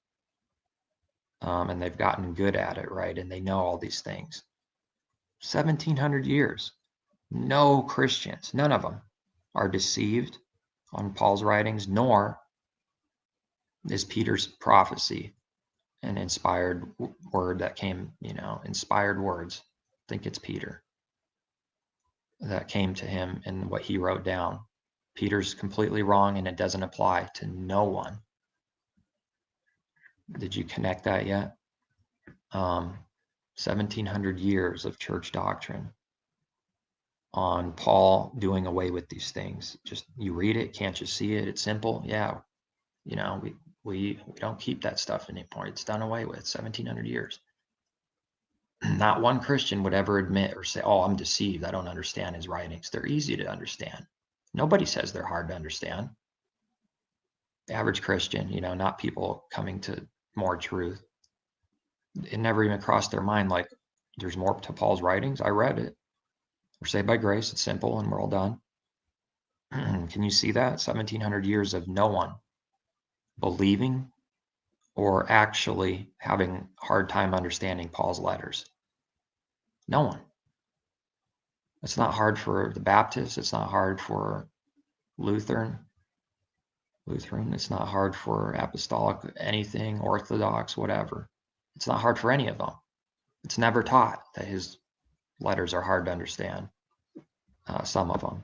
A: And they've gotten good at it, right? And they know all these things. 1,700 years. No Christians, none of them, are deceived on Paul's writings, nor is Peter's prophecy an inspired word that came, inspired words. I think it's Peter that came to him and what he wrote down. Peter's completely wrong, and it doesn't apply to no one. Did you connect that yet? 1,700 years of church doctrine on Paul doing away with these things. Just you read it, can't you see it? It's simple. Yeah, we don't keep that stuff anymore. It's done away with. 1,700 years. Not one Christian would ever admit or say, "Oh, I'm deceived. I don't understand his writings." They're easy to understand. Nobody says they're hard to understand. The average Christian, not people coming to more truth. It never even crossed their mind like, there's more to Paul's writings. I read it. We're saved by grace. It's simple, and we're all done. Can you see that? 1,700 years of no one believing or actually having a hard time understanding Paul's letters. No one. It's not hard for the Baptists. It's not hard for Lutheran. It's not hard for Apostolic, anything, Orthodox, whatever. It's not hard for any of them. It's never taught that his letters are hard to understand. Some of them.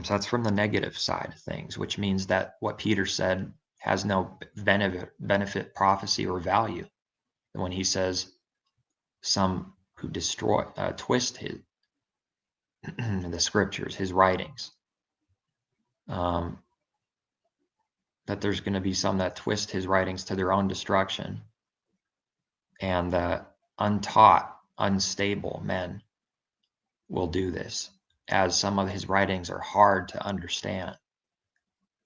A: So that's from the negative side of things, which means that what Peter said has no benefit, prophecy, or value. And when he says some who twist his the scriptures, his writings, that there's going to be some that twist his writings to their own destruction, and that untaught, unstable men will do this, as some of his writings are hard to understand.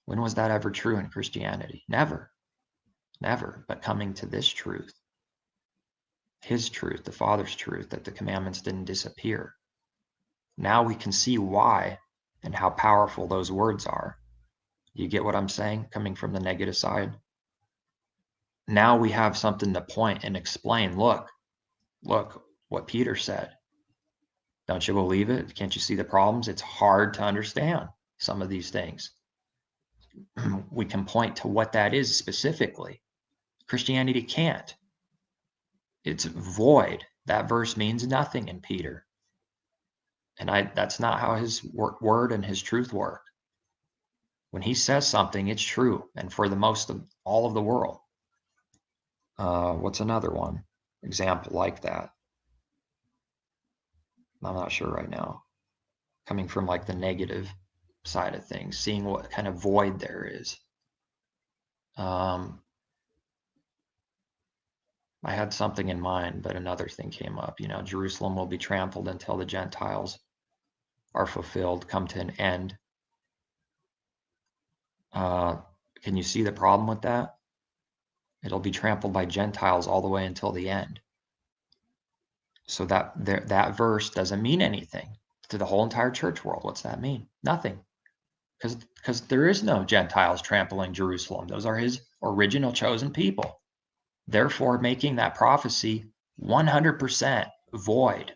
A: When was that ever true in Christianity? Never. But coming to this truth, his truth, the Father's truth, that the commandments didn't disappear. Now we can see why and how powerful those words are. You get what I'm saying? Coming from the negative side. Now we have something to point and explain. Look what Peter said. Don't you believe it? Can't you see the problems? It's hard to understand some of these things. We can point to what that is specifically. Christianity can't. It's void. That verse means nothing in Peter. And that's not how his word and his truth work. When he says something, it's true, and for the most of all of the world. What's another one? Example like that? I'm not sure right now. Coming from like the negative side of things, seeing what kind of void there is. I had something in mind, but another thing came up. Jerusalem will be trampled until the Gentiles are fulfilled, come to an end. Can you see the problem with that? It'll be trampled by Gentiles all the way until the end. So that verse doesn't mean anything to the whole entire church world. What's that mean? Nothing. Because there is no Gentiles trampling Jerusalem. Those are his original chosen people. Therefore, making that prophecy 100% void,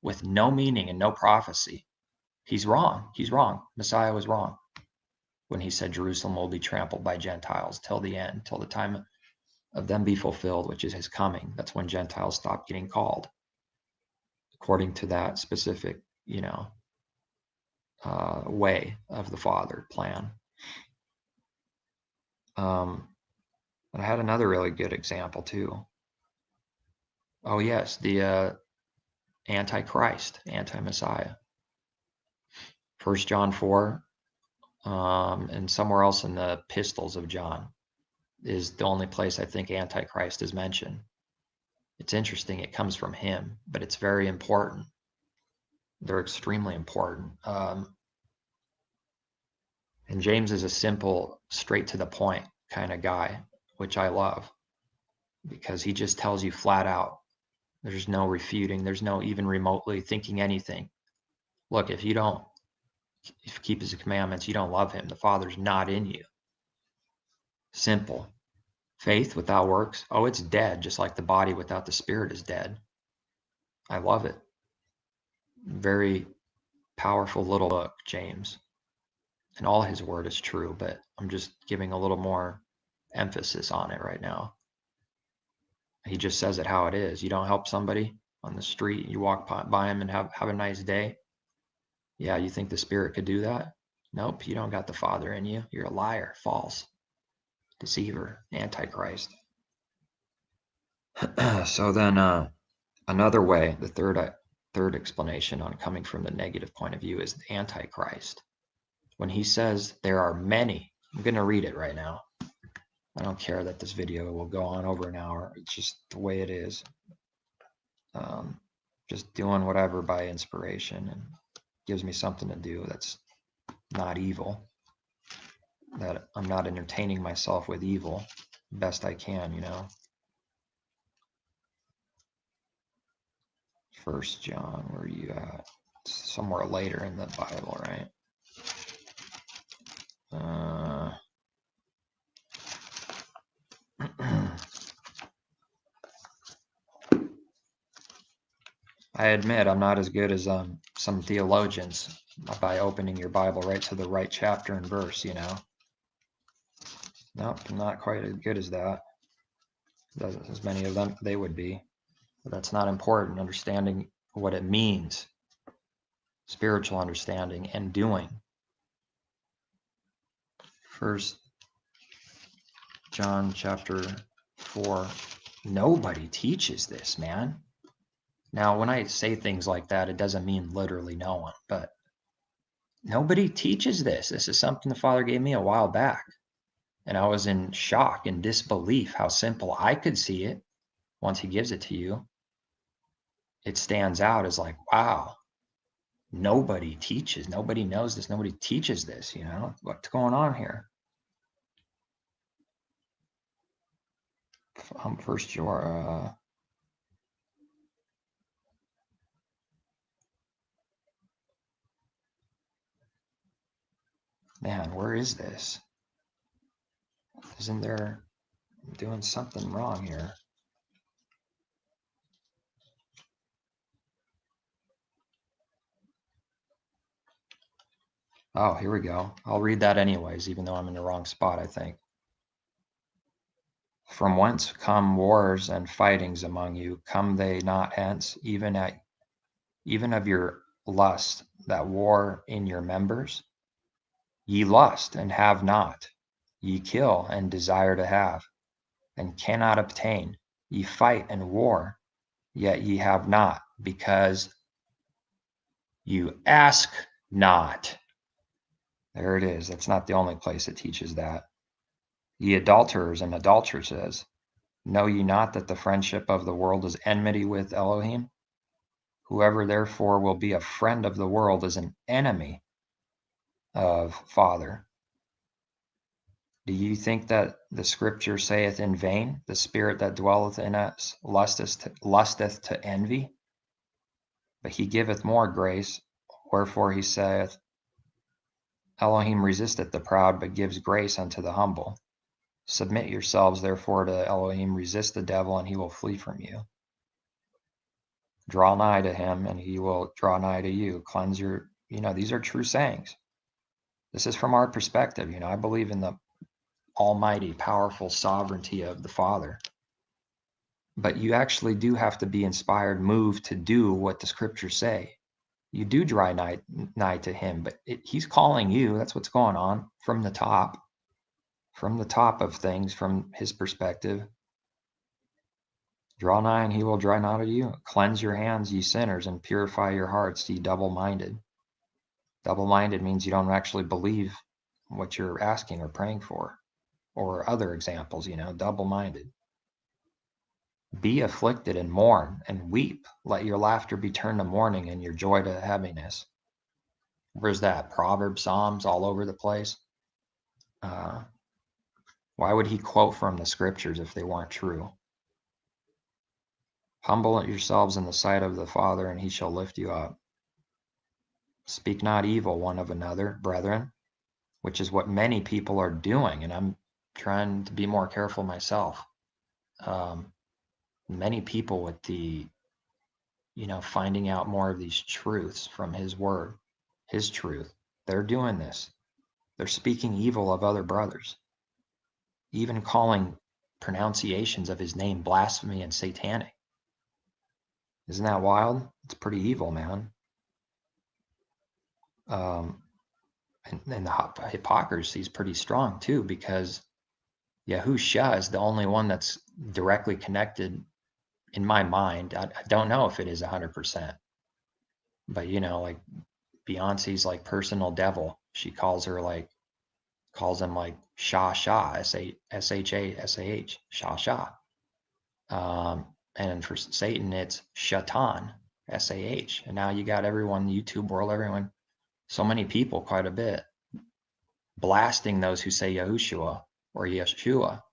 A: with no meaning and no prophecy. He's wrong. Messiah was wrong when he said Jerusalem will be trampled by Gentiles till the end, till the time of them be fulfilled, which is his coming. That's when Gentiles stop getting called, according to that specific, way of the Father plan. And I had another really good example too. Oh yes, the Antichrist, anti-Messiah. 1 John 4, and somewhere else in the epistles of John is the only place I think Antichrist is mentioned. It's interesting, it comes from him, but it's very important. They're extremely important. And James is a simple, straight to the point kind of guy, which I love, because he just tells you flat out. There's no refuting. There's no even remotely thinking anything. Look, if you keep his commandments, you don't love him. The Father's not in you. Simple. Faith without works, oh, it's dead, just like the body without the spirit is dead. I love it. Very powerful little book, James. And all his word is true, but I'm just giving a little more emphasis on it right now. He just says it how it is. You don't help somebody on the street, you walk by him and have a nice day. Yeah, you think the Spirit could do that? Nope, you don't got the Father in you. You're a liar, false, deceiver, antichrist. So then another way, the third explanation on coming from the negative point of view is the antichrist. When he says there are many, I'm going to read it right now. I don't care that this video will go on over an hour. It's just the way it is. Just doing whatever by inspiration, and gives me something to do that's not evil. That I'm not entertaining myself with evil best I can, you know. 1 John, where are you at? It's somewhere later in the Bible, right? I admit I'm not as good as some theologians by opening your Bible right to the right chapter and verse, you know. Nope, I'm not quite as good as that. As many of them they would be. But that's not important. Understanding what it means, spiritual understanding, and doing. 1 John chapter 4. Nobody teaches this, man. Now, when I say things like that, it doesn't mean literally no one, but nobody teaches this. This is something the Father gave me a while back. And I was in shock and disbelief how simple I could see it once he gives it to you. It stands out as like, wow, nobody teaches, nobody knows this, nobody teaches this, you know, what's going on here? First, your man, where is this? Isn't there? I'm doing something wrong here. Oh, here we go. I'll read that anyways, even though I'm in the wrong spot, I think. From whence come wars and fightings among you? Come they not hence, even of your lust that war in your members? Ye lust and have not. Ye kill and desire to have, and cannot obtain. Ye fight and war, yet ye have not, because you ask not. There it is. That's not the only place it teaches that. Ye adulterers and adulteresses, know ye not that the friendship of the world is enmity with Elohim? Whoever therefore will be a friend of the world is an enemy of Father. Do you think that the scripture saith in vain, the spirit that dwelleth in us lusteth to envy? But he giveth more grace, wherefore he saith, Elohim resisteth the proud, but gives grace unto the humble. Submit yourselves therefore to Elohim, resist the devil, and he will flee from you. Draw nigh to him, and he will draw nigh to you. Cleanse your, these are true sayings. This is from our perspective. I believe in the almighty, powerful sovereignty of the Father. But you actually do have to be inspired, moved to do what the scriptures say. You do draw nigh to him, but he's calling you. That's what's going on from the top of things, from his perspective. Draw nigh and he will draw nigh to you. Cleanse your hands, ye sinners, and purify your hearts, ye double-minded. Double-minded means you don't actually believe what you're asking or praying for. Or other examples, double-minded. Be afflicted and mourn and weep. Let your laughter be turned to mourning and your joy to heaviness. Where's that? Proverbs, Psalms, all over the place. Why would he quote from the scriptures if they weren't true? Humble yourselves in the sight of the Father, and he shall lift you up. Speak not evil one of another, brethren, which is what many people are doing, and I'm trying to be more careful myself. Many people with the, finding out more of these truths from his word, his truth, they're doing this. They're speaking evil of other brothers, even calling pronunciations of his name blasphemy and satanic. Isn't that wild? It's pretty evil, man. And the hypocrisy is pretty strong too, because Yahusha is the only one that's directly connected in my mind. I don't know if it is 100%, but like Beyonce's like personal devil. She calls him like Shah, S-H-A-S-A-H, Shah. And for Satan, it's Shatan, S-A-H. And now you got everyone, YouTube world, everyone, so many people, quite a bit, blasting those who say Yahushua or Yeshua.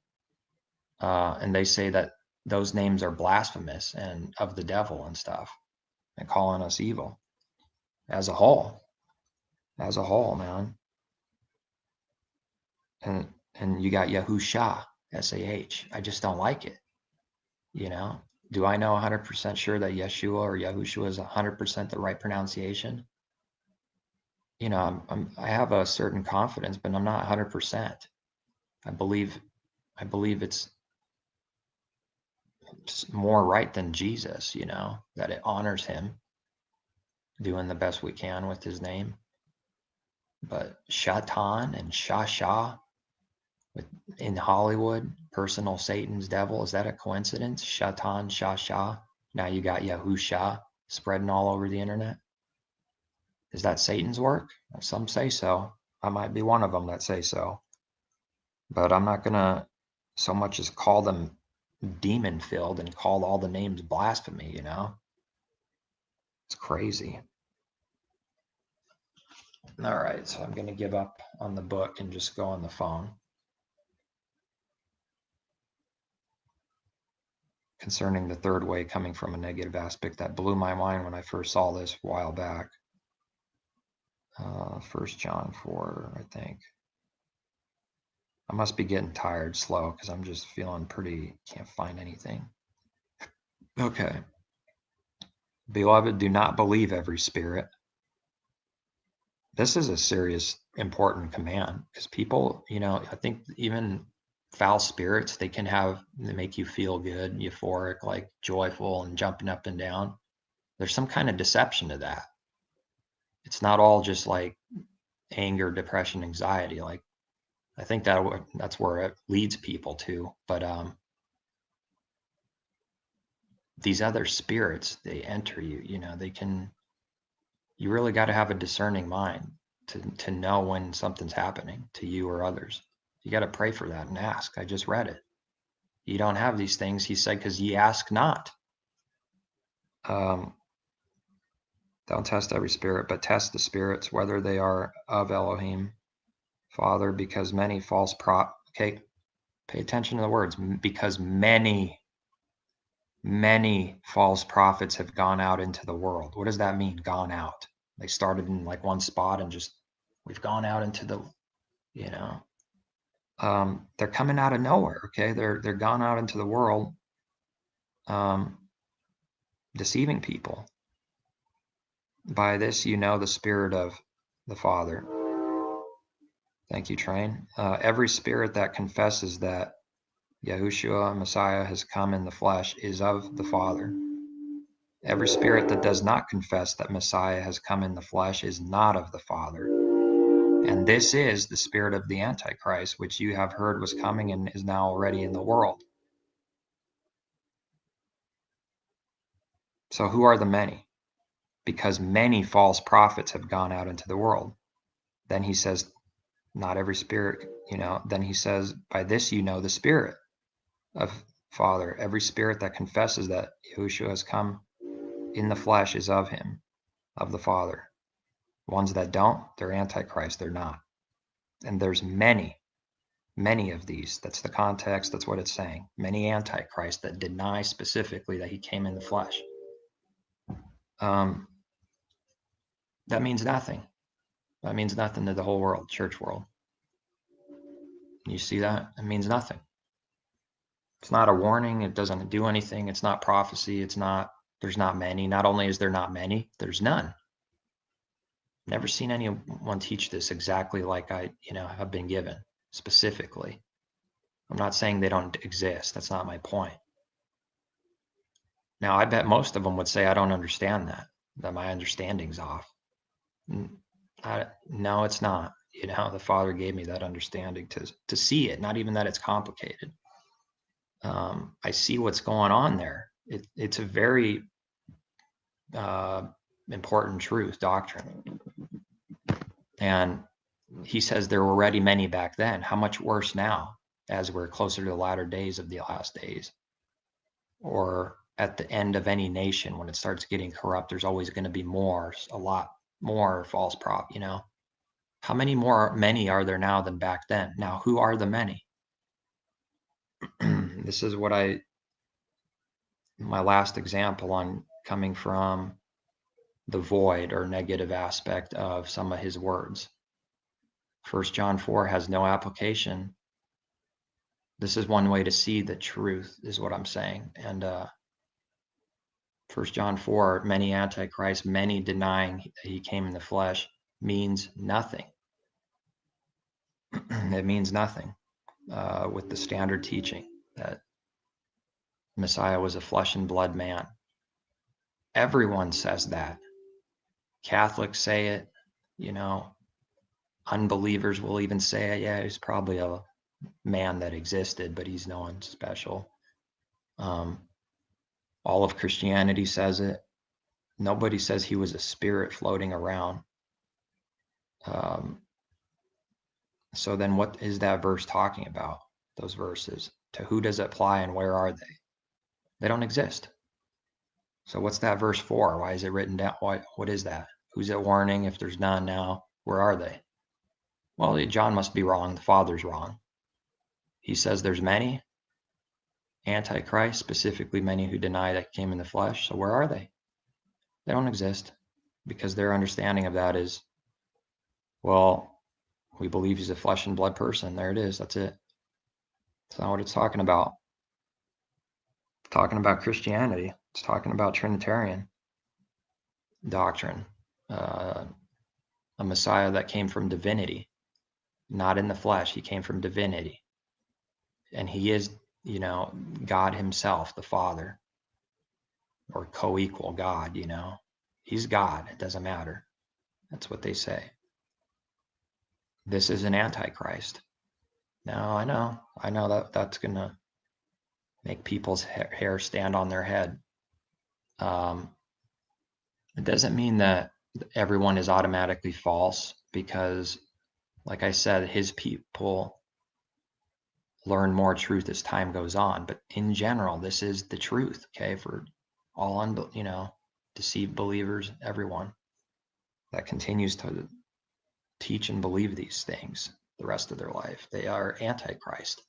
A: And they say that those names are blasphemous and of the devil and stuff, and calling us evil as a whole, man. And you got Yahusha, S-A-H. I just don't like it. Do I know 100% sure that Yeshua or Yahushua is 100% the right pronunciation? I have a certain confidence, but I'm not 100%. I believe it's more right than Jesus, that it honors him, doing the best we can with his name. But Shatan and Shasha in Hollywood, personal Satan's devil, is that a coincidence? Shatan, Shasha. Now you got Yahusha spreading all over the internet. Is that Satan's work? Some say so. I might be one of them that say so. But I'm not going to so much as call them demon-filled and call all the names blasphemy, It's crazy. All right, so I'm going to give up on the book and just go on the phone. Concerning the third way coming from a negative aspect, that blew my mind when I first saw this a while back. 1 John 4, I think. I must be getting tired slow because I'm just feeling can't find anything. Okay. Beloved, do not believe every spirit. This is a serious, important command because people, I think even foul spirits, they make you feel good, euphoric, like joyful and jumping up and down. There's some kind of deception to that. It's not all just like anger, depression, anxiety. Like, I think that's where it leads people to. But these other spirits, they enter you. You really got to have a discerning mind to know when something's happening to you or others. You got to pray for that and ask. I just read it. You don't have these things, he said, because ye ask not. Don't test every spirit, but test the spirits, whether they are of Elohim, Father, because many false okay, pay attention to the words, because many false prophets have gone out into the world. What does that mean, gone out? They started in like one spot and we've gone out into the, they're coming out of nowhere. Okay. They're gone out into the world, deceiving people. By this, the spirit of the Father. Thank you, Train. Every spirit that confesses that Yahushua, Messiah, has come in the flesh is of the Father. Every spirit that does not confess that Messiah has come in the flesh is not of the Father. And this is the spirit of the Antichrist, which you have heard was coming and is now already in the world. So who are the many? Because many false prophets have gone out into the world. Then he says, not every spirit, then he says, by this you know the spirit of Father. Every spirit that confesses that Yahushua has come in the flesh is of him, of the Father. Ones that don't, they're Antichrist, they're not. And there's many of these. That's the context, that's what it's saying. Many Antichrist that deny specifically that he came in the flesh. That means nothing. That means nothing to the whole world, church world. You see that? It means nothing. It's not a warning. It doesn't do anything. It's not prophecy. There's not many. Not only is there not many, there's none. Never seen anyone teach this exactly like I, have been given specifically. I'm not saying they don't exist. That's not my point. Now, I bet most of them would say, I don't understand that my understanding's off. No, it's not. The Father gave me that understanding to see it, not even that it's complicated. I see what's going on there. It's a very important truth, doctrine. And he says there were already many back then. How much worse now as we're closer to the latter days of the last days? Or at the end of any nation, when it starts getting corrupt, there's always going to be a lot more false How many are there now than back then? Now, who are the many? This is my last example on coming from the void or negative aspect of some of his words. 1 John 4 has no application. This is one way to see the truth, is what I'm saying. And 1 John 4, many antichrists, many denying that he came in the flesh, means nothing. It means nothing with the standard teaching that Messiah was a flesh and blood man. Everyone says that. Catholics say it, unbelievers will even say it. Yeah, he's probably a man that existed, but he's no one special. All of Christianity says it. Nobody says he was a spirit floating around. So then what is that verse talking about? Those verses. To who does it apply and where are they? They don't exist. So what's that verse for? Why is it written down? What is that? Who's it warning? If there's none now, where are they? Well, John must be wrong. The Father's wrong. He says there's many Antichrist, specifically many who deny that came in the flesh. So where are they? They don't exist, because their understanding of that is, well, we believe he's a flesh and blood person. There it is. That's it. That's not what it's talking about. It's talking about Christianity. It's talking about Trinitarian doctrine. A Messiah that came from divinity, not in the flesh. He came from divinity. And he is, God himself, the Father, or co-equal God, He's God. It doesn't matter. That's what they say. This is an Antichrist. Now, I know that's going to make people's hair stand on their head. It doesn't mean that everyone is automatically false, because, like I said, his people learn more truth as time goes on. But in general, this is the truth, okay, for all deceived believers, everyone that continues to teach and believe these things the rest of their life. They are Antichrist,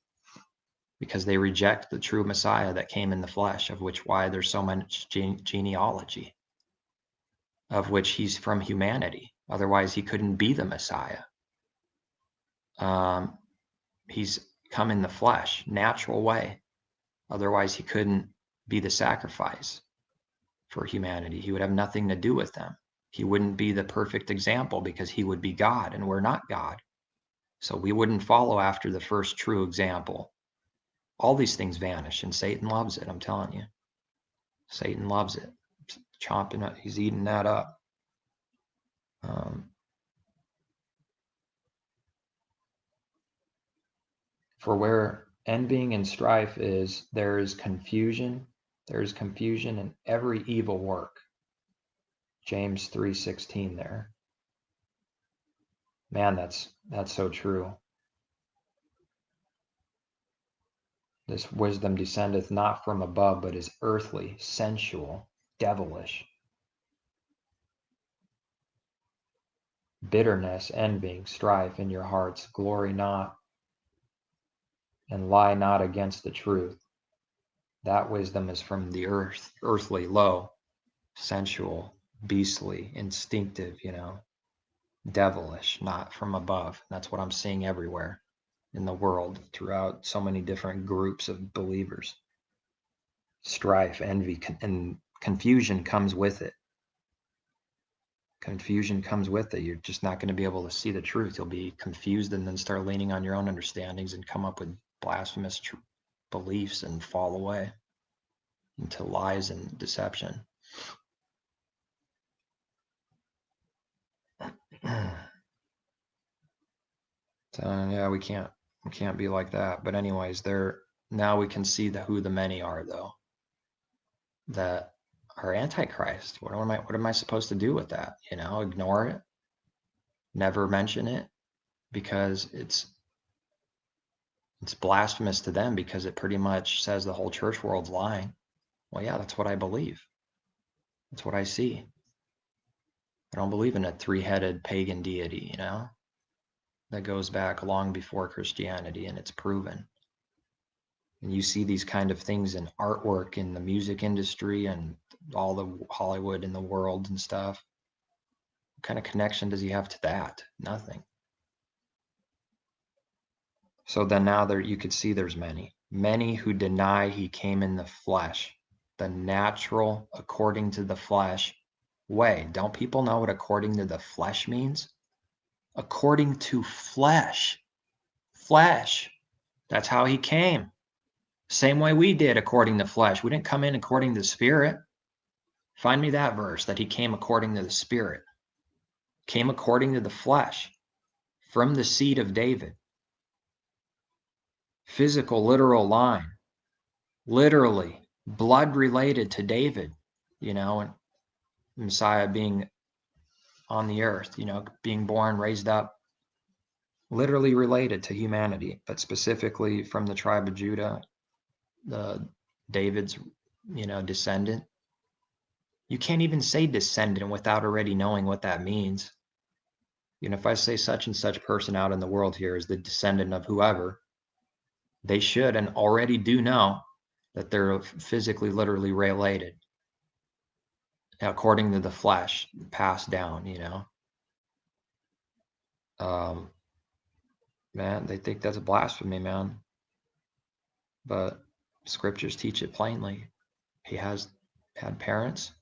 A: because they reject the true Messiah that came in the flesh, of which why there's so much genealogy, of which he's from humanity. Otherwise, he couldn't be the Messiah. He's come in the flesh, natural way. Otherwise, he couldn't be the sacrifice for humanity. He would have nothing to do with them. He wouldn't be the perfect example, because he would be God, and we're not God. So we wouldn't follow after the first true example. All these things vanish, and Satan loves it. I'm telling you, Satan loves it. chomping it. He's eating that up. For where envying and strife is, there is confusion. There is confusion in every evil work. James 3:16 there. Man, that's so true. This wisdom descendeth not from above, but is earthly, sensual, devilish. Bitterness, envying, strife in your hearts, glory not, and lie not against the truth. That wisdom is from the earth, earthly, low, sensual, beastly, instinctive, devilish, not from above. That's what I'm seeing everywhere in the world, throughout so many different groups of believers. Strife, envy, and confusion comes with it. Confusion comes with it. You're just not going to be able to see the truth. You'll be confused and then start leaning on your own understandings and come up with blasphemous beliefs and fall away into lies and deception. So yeah, we can't be like that. But anyways, now we can see who the many are, though, that are Antichrist. What am I supposed to do with that? Ignore it, never mention it, because it's blasphemous to them, because it pretty much says the whole church world's lying. Well, yeah, that's what I believe. That's what I see. I don't believe in a three-headed pagan deity, that goes back long before Christianity, and it's proven. And you see these kind of things in artwork, in the music industry, and all the Hollywood in the world and stuff. What kind of connection does he have to that? Nothing. So then now you could see there's many who deny he came in the flesh, the natural, according to the flesh way. Don't people know what according to the flesh means? According to flesh. Flesh. That's how he came. Same way we did according to flesh. We didn't come in according to the Spirit. Find me that verse that he came according to the Spirit. Came according to the flesh, from the seed of David. Physical, literal line. Literally, blood related to David, and Messiah being on the earth, being born, raised up, literally related to humanity, but specifically from the tribe of Judah, David's, descendant. You can't even say descendant without already knowing what that means. If I say such and such person out in the world here is the descendant of whoever, they should and already do know that they're physically, literally related, according to the flesh, passed down, Man, they think that's a blasphemy, man. But scriptures teach it plainly. He has had parents,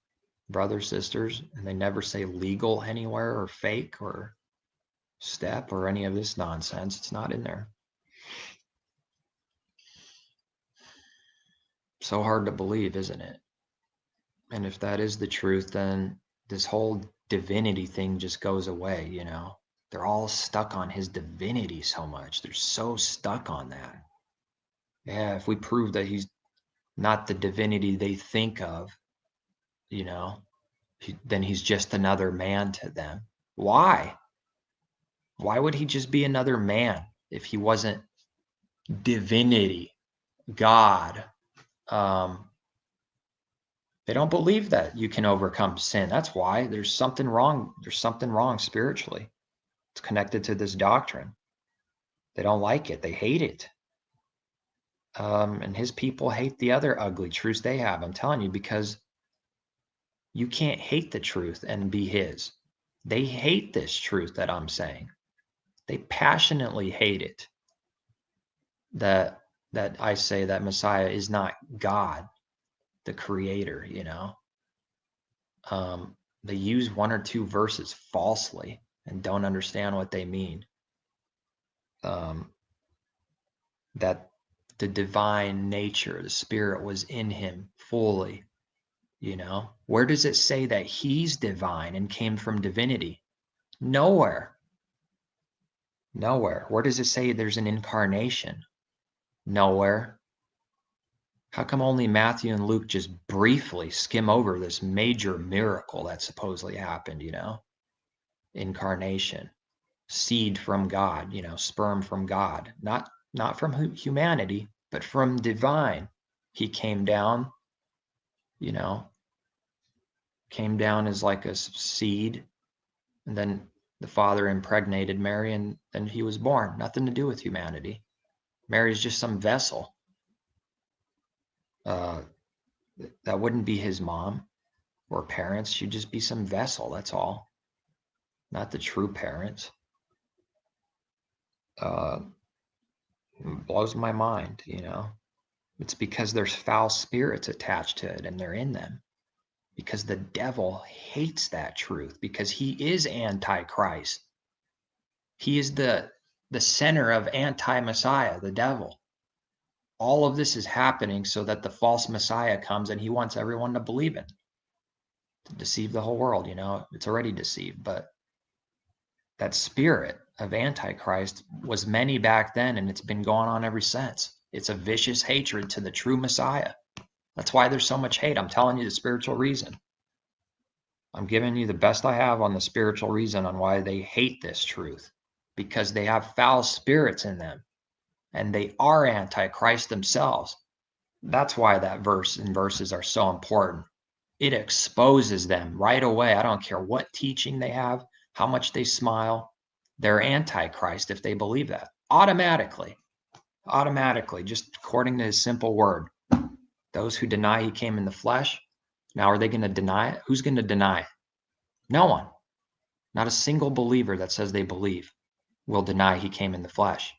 A: brothers, sisters, and they never say legal anywhere or fake or step or any of this nonsense. It's not in there. So hard to believe, isn't it? And if that is the truth, then this whole divinity thing just goes away, They're all stuck on his divinity so much. They're so stuck on that. Yeah, if we prove that he's not the divinity they think of, then he's just another man to them. Why? Why would he just be another man if he wasn't divinity, God? They don't believe that you can overcome sin. That's why there's something wrong. There's something wrong spiritually. It's connected to this doctrine. They don't like it. They hate it. And his people hate the other ugly truths they have. I'm telling you, because you can't hate the truth and be his. They hate this truth that I'm saying. They passionately hate it. That I say that Messiah is not God, the creator, They use one or two verses falsely and don't understand what they mean. That the divine nature, the Spirit was in him fully, Where does it say that he's divine and came from divinity? Nowhere. Nowhere. Where does it say there's an incarnation? Nowhere. How come only Matthew and Luke just briefly skim over this major miracle that supposedly happened, Incarnation, seed from God, sperm from God, not from humanity, but from divine. He came down, came down as like a seed, and then the Father impregnated Mary, and then he was born. Nothing to do with humanity. Mary's just some vessel. That wouldn't be his mom or parents. She'd just be some vessel. That's all. Not the true parents. Blows my mind, It's because there's foul spirits attached to it and they're in them. Because the devil hates that truth, because he is Antichrist. He is the center of anti-Messiah, the devil. All of this is happening so that the false Messiah comes and he wants everyone to believe it, to deceive the whole world. It's already deceived, but that spirit of Antichrist was many back then, and it's been going on ever since. It's a vicious hatred to the true Messiah. That's why there's so much hate. I'm telling you the spiritual reason. I'm giving you the best I have on the spiritual reason on why they hate this truth, because they have foul spirits in them. And they are Antichrist themselves. That's why that verse and verses are so important. It exposes them right away. I don't care what teaching they have, how much they smile. They're Antichrist if they believe that. Automatically, just according to his simple word. Those who deny he came in the flesh, now are they going to deny it? Who's going to deny it? No one. Not a single believer that says they believe will deny he came in the flesh.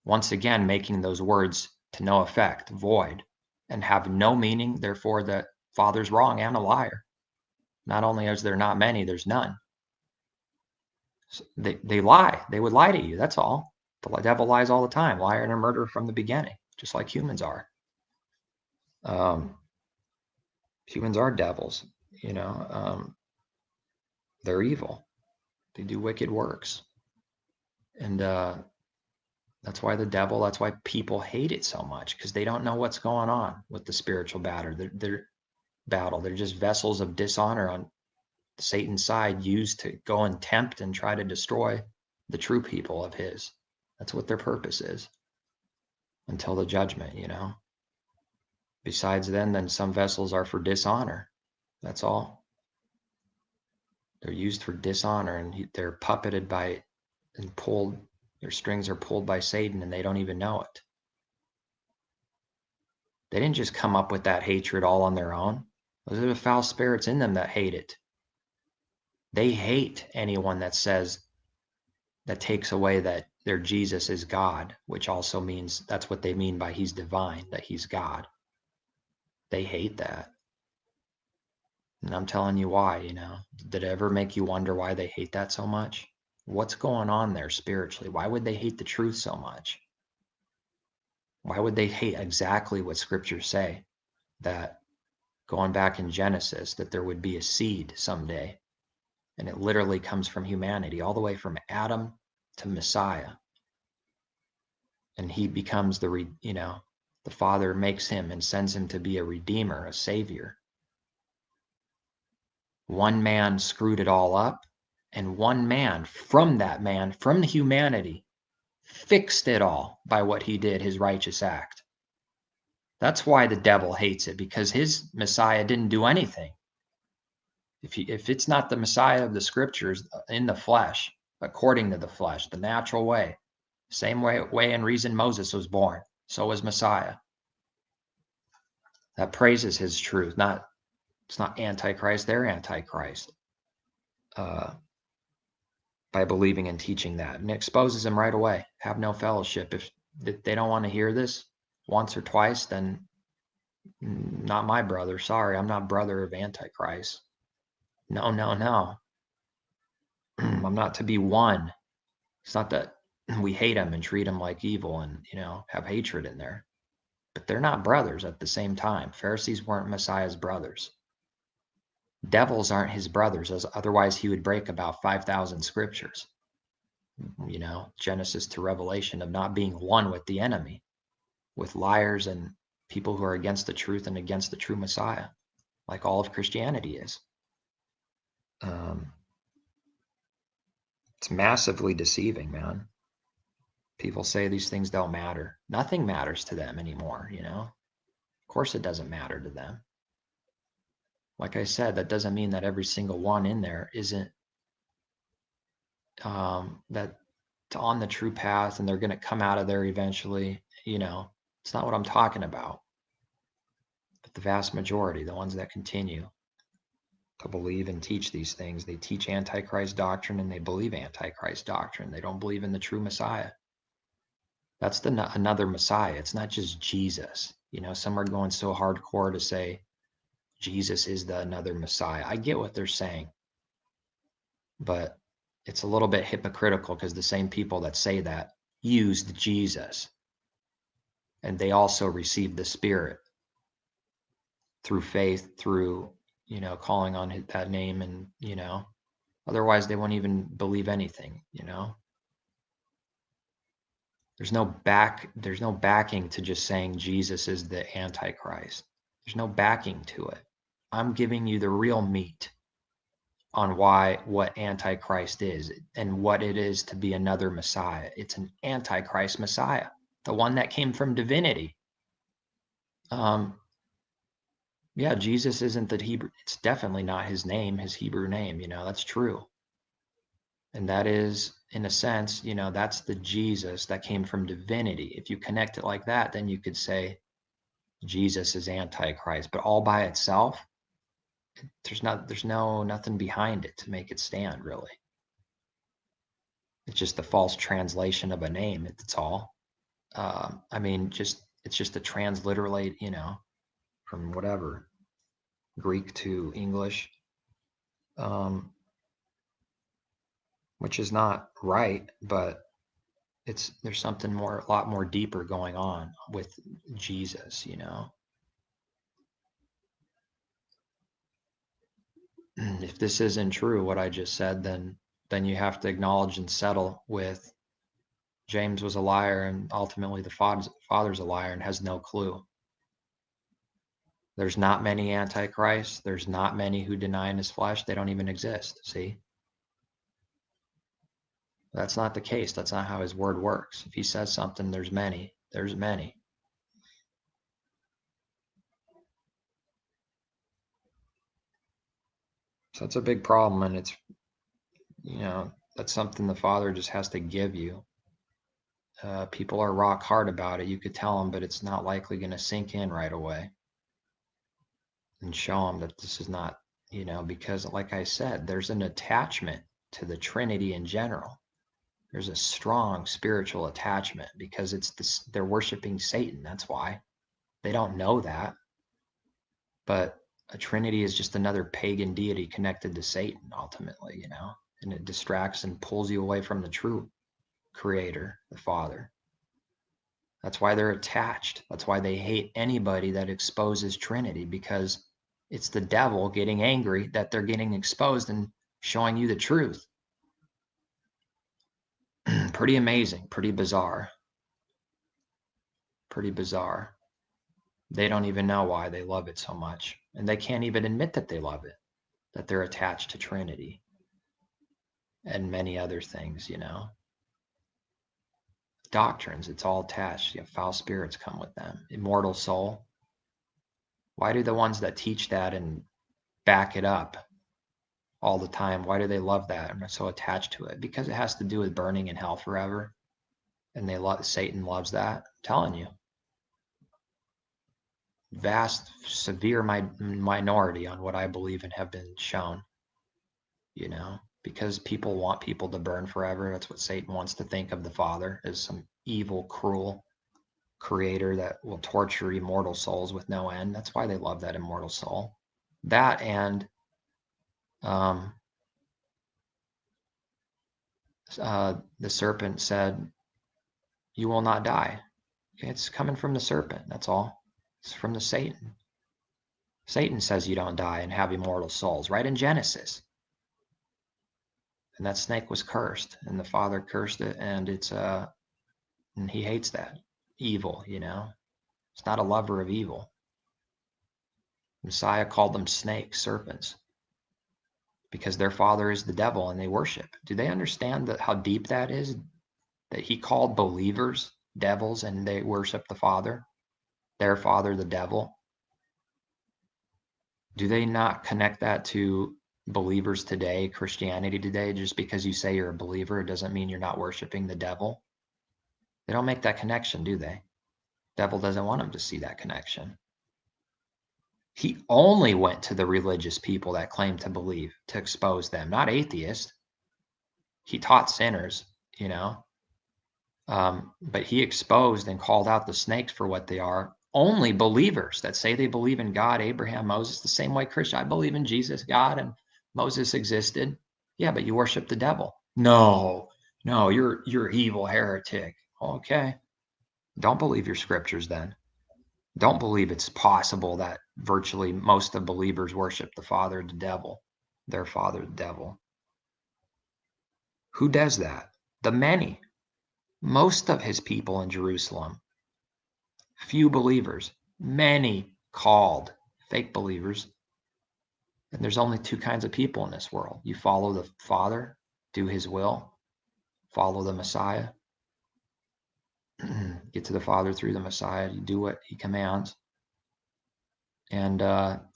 A: Once again, making those words to no effect, void, and have no meaning. Therefore, the Father's wrong and a liar. Not only is there not many, there's none. So they lie. They would lie to you. That's all. The devil lies all the time. Liar and a murderer from the beginning, just like humans are. Humans are devils. They're evil. They do wicked works. And that's why that's why people hate it so much, because they don't know what's going on with the spiritual battle. They're just vessels of dishonor on Satan's side, used to go and tempt and try to destroy the true people of his. That's what their purpose is until the judgment, Besides then some vessels are for dishonor. That's all. They're used for dishonor, and they're puppeted by and pulled. Their strings are pulled by Satan, and they don't even know it. They didn't just come up with that hatred all on their own. Those are the foul spirits in them that hate it. They hate anyone that takes away that their Jesus is God, which also means that's what they mean by he's divine, that he's God. They hate that. And I'm telling you why, Did it ever make you wonder why they hate that so much? What's going on there spiritually? Why would they hate the truth so much? Why would they hate exactly what scriptures say? That going back in Genesis, that there would be a seed someday. And it literally comes from humanity, all the way from Adam to Messiah. And he becomes the Father makes him and sends him to be a redeemer, a savior. One man screwed it all up, and one man, from the humanity, fixed it all by what he did, his righteous act. That's why the devil hates it, because his Messiah didn't do anything. If it's not the Messiah of the scriptures in the flesh, according to the flesh, the natural way, same way and reason Moses was born, so was Messiah. That praises his truth. It's not Antichrist, they're Antichrist. By believing and teaching that. And it exposes them right away. Have no fellowship. If they don't want to hear this once or twice, then not my brother. Sorry, I'm not brother of Antichrist. No. I'm not to be one. It's not that we hate them and treat them like evil and, have hatred in there. But they're not brothers at the same time. Pharisees weren't Messiah's brothers. Devils aren't his brothers, otherwise he would break about 5,000 scriptures, Genesis to Revelation, of not being one with the enemy, with liars and people who are against the truth and against the true Messiah, like all of Christianity is. It's massively deceiving, man. People say these things don't matter. Nothing matters to them anymore, Of course it doesn't matter to them. Like I said, that doesn't mean that every single one in there isn't that on the true path and they're going to come out of there eventually. It's not what I'm talking about. But the vast majority, the ones that continue to believe and teach these things, they teach Antichrist doctrine and they believe Antichrist doctrine. They don't believe in the true Messiah. That's another Messiah. It's not just Jesus. Some are going so hardcore to say Jesus is the another Messiah. I get what they're saying, but it's a little bit hypocritical because the same people that say that used Jesus, and they also received the Spirit through faith, through calling on that name, and otherwise they won't even believe anything. There's no backing to just saying Jesus is the Antichrist. There's no backing to it. I'm giving you the real meat on what Antichrist is and what it is to be another Messiah. It's an Antichrist Messiah, the one that came from divinity. Yeah, Jesus isn't the Hebrew. It's definitely not his name, his Hebrew name. That's true. And that is, in a sense, that's the Jesus that came from divinity. If you connect it like that, then you could say Jesus is Antichrist. But all by itself, there's nothing behind it to make it stand, really. It's just a false translation of a name. It's all. It's just a transliterate, from whatever, Greek to English, which is not right, but there's something a lot more deeper going on with Jesus, If this isn't true, what I just said, then you have to acknowledge and settle with James was a liar, and ultimately the father's a liar and has no clue. There's not many antichrists. There's not many who deny in his flesh. They don't even exist. See? That's not the case. That's not how his word works. If he says something, there's many. There's many. So that's a big problem, and it's, that's something the Father just has to give you. People are rock hard about it. You could tell them, but it's not likely going to sink in right away. And show them that this is not, because like I said, there's an attachment to the Trinity in general. There's a strong spiritual attachment because they're worshiping Satan. That's why. They don't know that. But a Trinity is just another pagan deity connected to Satan, ultimately, and it distracts and pulls you away from the true creator, the Father. That's why they're attached. That's why they hate anybody that exposes Trinity, because it's the devil getting angry that they're getting exposed and showing you the truth. Pretty amazing, pretty bizarre. Pretty bizarre. They don't even know why they love it so much. And they can't even admit that they love it, that they're attached to Trinity and many other things, Doctrines, it's all attached. You have foul spirits come with them. Immortal soul. Why do the ones that teach that and back it up all the time, why do they love that and are so attached to it? Because it has to do with burning in hell forever. And Satan loves that. I'm telling you. Vast, severe minority on what I believe and have been shown, because people want people to burn forever. That's what Satan wants to think of the Father, as some evil, cruel creator that will torture immortal souls with no end. That's why they love that immortal soul. That and the serpent said, "You will not die." Okay, it's coming from the serpent. That's all. It's from the Satan. Satan says you don't die and have immortal souls, right in Genesis. And that snake was cursed, and the Father cursed it, and and he hates that evil, you know. It's not a lover of evil. Messiah called them snakes, serpents, because their father is the devil and they worship. Do they understand how deep that is? That he called believers devils and they worship the Father, their father, the devil. Do they not connect that to believers today, Christianity today? Just because you say you're a believer, it doesn't mean you're not worshiping the devil. They don't make that connection, do they? Devil doesn't want them to see that connection. He only went to the religious people that claimed to believe to expose them, not atheists. He taught sinners, you know, but he exposed and called out the snakes for what they are. Only believers that say they believe in God, Abraham, Moses, the same way Christian. I believe in Jesus, God, and Moses existed. Yeah, but you worship the devil. No, you're evil heretic. Okay, don't believe your scriptures then. Don't believe it's possible that virtually most of believers worship the father, the devil, their father, the devil. Who does that? The many. Most of his people in Jerusalem. Few believers. Many called fake believers. And there's only two kinds of people in this world. You follow the Father, do his will, follow the Messiah, get to the Father through the Messiah, you do what he commands. And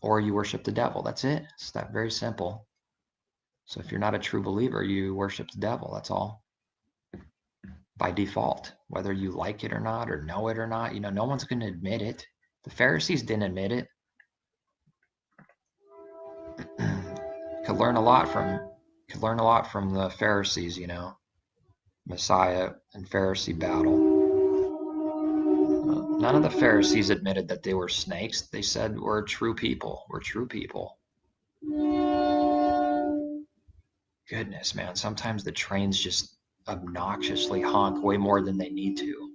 A: or you worship the devil. That's it. It's that very simple. So if you're not a true believer, you worship the devil. That's all. By default, whether you like it or not, or know it or not, you know, no one's going to admit it. The Pharisees didn't admit it. Could learn a lot from the Pharisees, you know, Messiah and Pharisee battle. None of the Pharisees admitted that they were snakes. They said, we're true people. We're true people. Goodness, man. Sometimes the trains just obnoxiously honk way more than they need to.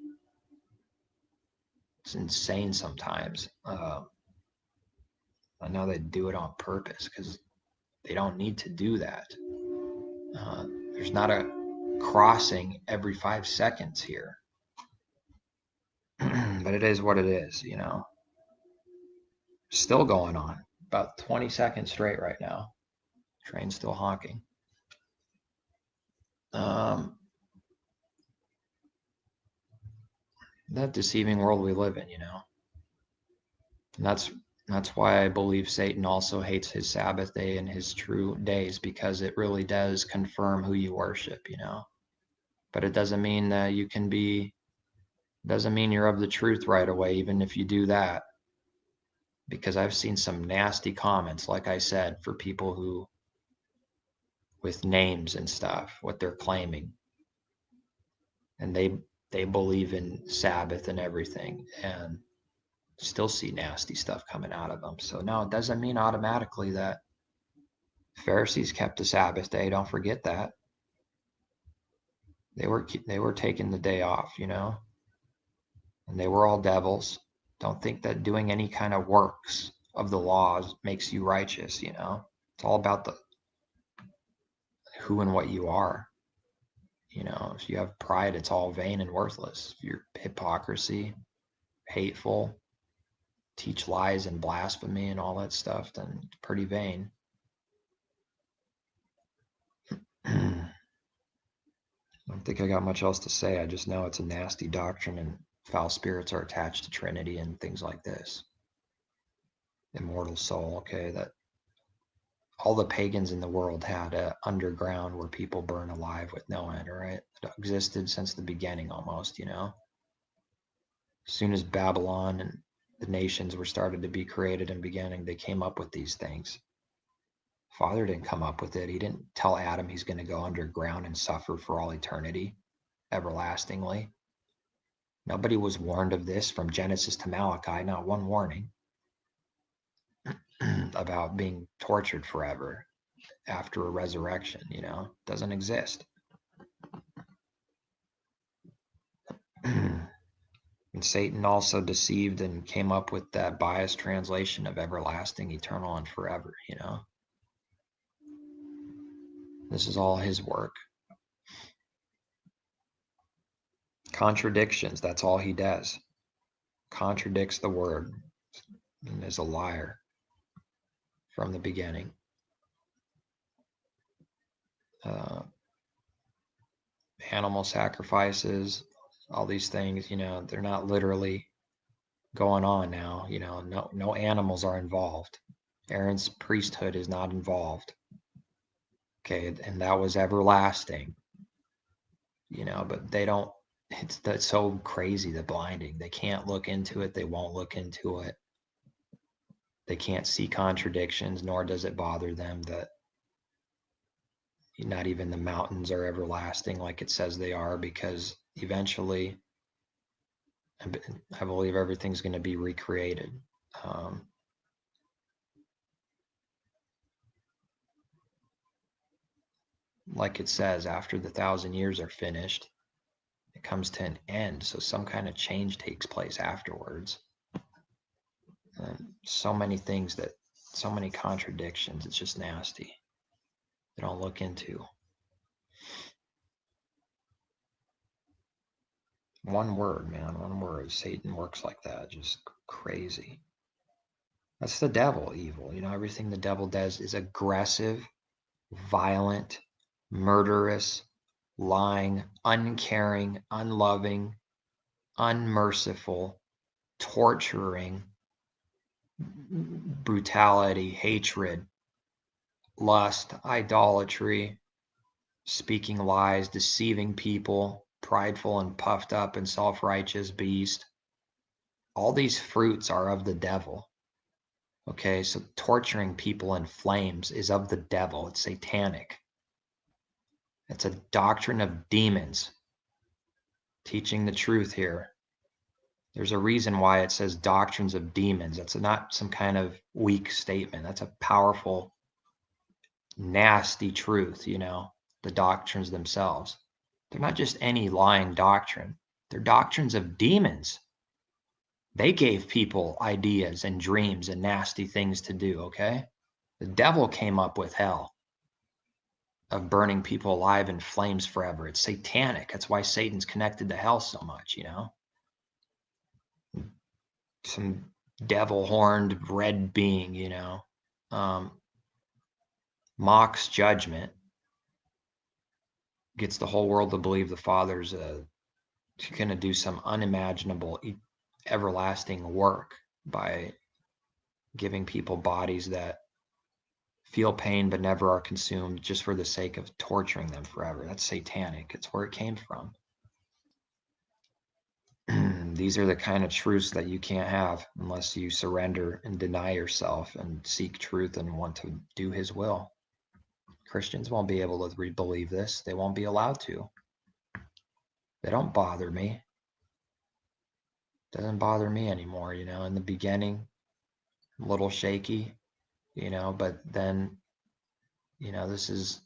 A: It's insane sometimes. I know they do it on purpose because they don't need to do that. There's not a crossing every 5 seconds here. But it is what it is, you know. Still going on. About 20 seconds straight right now. Train's still honking. That deceiving world we live in, you know. And that's why I believe Satan also hates his Sabbath day and his true days, because it really does confirm who you worship, you know. But it doesn't mean that you can be, doesn't mean you're of the truth right away, even if you do that. Because I've seen some nasty comments, like I said, for people who, with names and stuff, what they're claiming. And they believe in Sabbath and everything, and still see nasty stuff coming out of them. So no, it doesn't mean automatically that Pharisees kept the Sabbath day. Don't forget that. They were taking the day off, you know, and they were all devils. Don't think that doing any kind of works of the laws makes you righteous, you know. It's all about the who and what you are. You know, if you have pride, it's all vain and worthless. If you're hypocrisy, hateful, teach lies and blasphemy and all that stuff, then it's pretty vain. I don't think I got much else to say. I just know it's a nasty doctrine and foul spirits are attached to Trinity and things like this. Immortal soul, okay, that all the pagans in the world had a underground where people burn alive with no end, right? It existed since the beginning almost, you know. As soon as Babylon and the nations were started to be created and beginning, they came up with these things. Father didn't come up with it. He didn't tell Adam he's going to go underground and suffer for all eternity, everlastingly. Nobody was warned of this from Genesis to Malachi, not one warning about being tortured forever after a resurrection, you know, doesn't exist. And And Satan also deceived and came up with that biased translation of everlasting, eternal, and forever, you know. This is all his work. Contradictions, that's all he does. Contradicts the word and is a liar from the beginning. Animal sacrifices, all these things, you know, they're not literally going on now. You know, no animals are involved. Aaron's priesthood is not involved. Okay, and that was everlasting. You know, but they don't. That's so crazy, the blinding. They can't look into it. They won't look into it. They can't see contradictions, nor does it bother them that not even the mountains are everlasting like it says they are, because eventually I believe everything's going to be recreated. Like it says, after the 1,000 years are finished, it comes to an end. So some kind of change takes place afterwards. So many things so many contradictions. It's just nasty. They don't look into. One word, man, one word. Satan works like that, just crazy. That's the devil, evil. You know, everything the devil does is aggressive, violent, murderous, lying, uncaring, unloving, unmerciful, torturing, brutality, hatred, lust, idolatry, speaking lies, deceiving people, prideful and puffed up and self-righteous beast. All these fruits are of the devil. Okay, so torturing people in flames is of the devil. It's satanic. It's a doctrine of demons. Teaching the truth here. There's a reason why it says doctrines of demons. That's not some kind of weak statement. That's a powerful, nasty truth, you know, the doctrines themselves. They're not just any lying doctrine. They're doctrines of demons. They gave people ideas and dreams and nasty things to do, okay? The devil came up with hell of burning people alive in flames forever. It's satanic. That's why Satan's connected to hell so much, you know? Some devil horned red being, you know, mocks judgment, gets the whole world to believe the Father's going to do some unimaginable, everlasting work by giving people bodies that feel pain but never are consumed just for the sake of torturing them forever. That's satanic. It's where it came from. These are the kind of truths that you can't have unless you surrender and deny yourself and seek truth and want to do his will. Christians won't be able to believe this. They won't be allowed to. They don't bother me. It doesn't bother me anymore, you know. In the beginning, a little shaky, you know, but then, you know, this is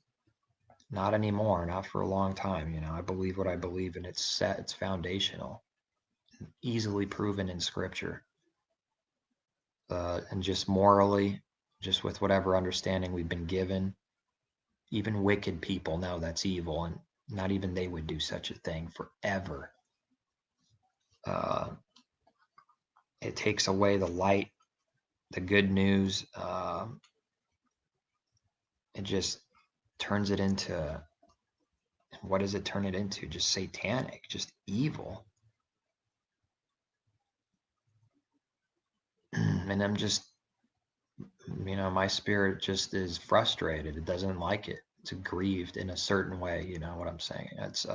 A: not anymore, not for a long time, you know. I believe what I believe, and it's set, it's foundational, easily proven in scripture. And just morally, just with whatever understanding we've been given, even wicked people know that's evil, and not even they would do such a thing forever. It takes away the light, the good news. It just turns it into, what does it turn it into? Just satanic, just evil. And I'm just, you know, my spirit just is frustrated. It doesn't like it. It's aggrieved in a certain way. You know what I'm saying? It's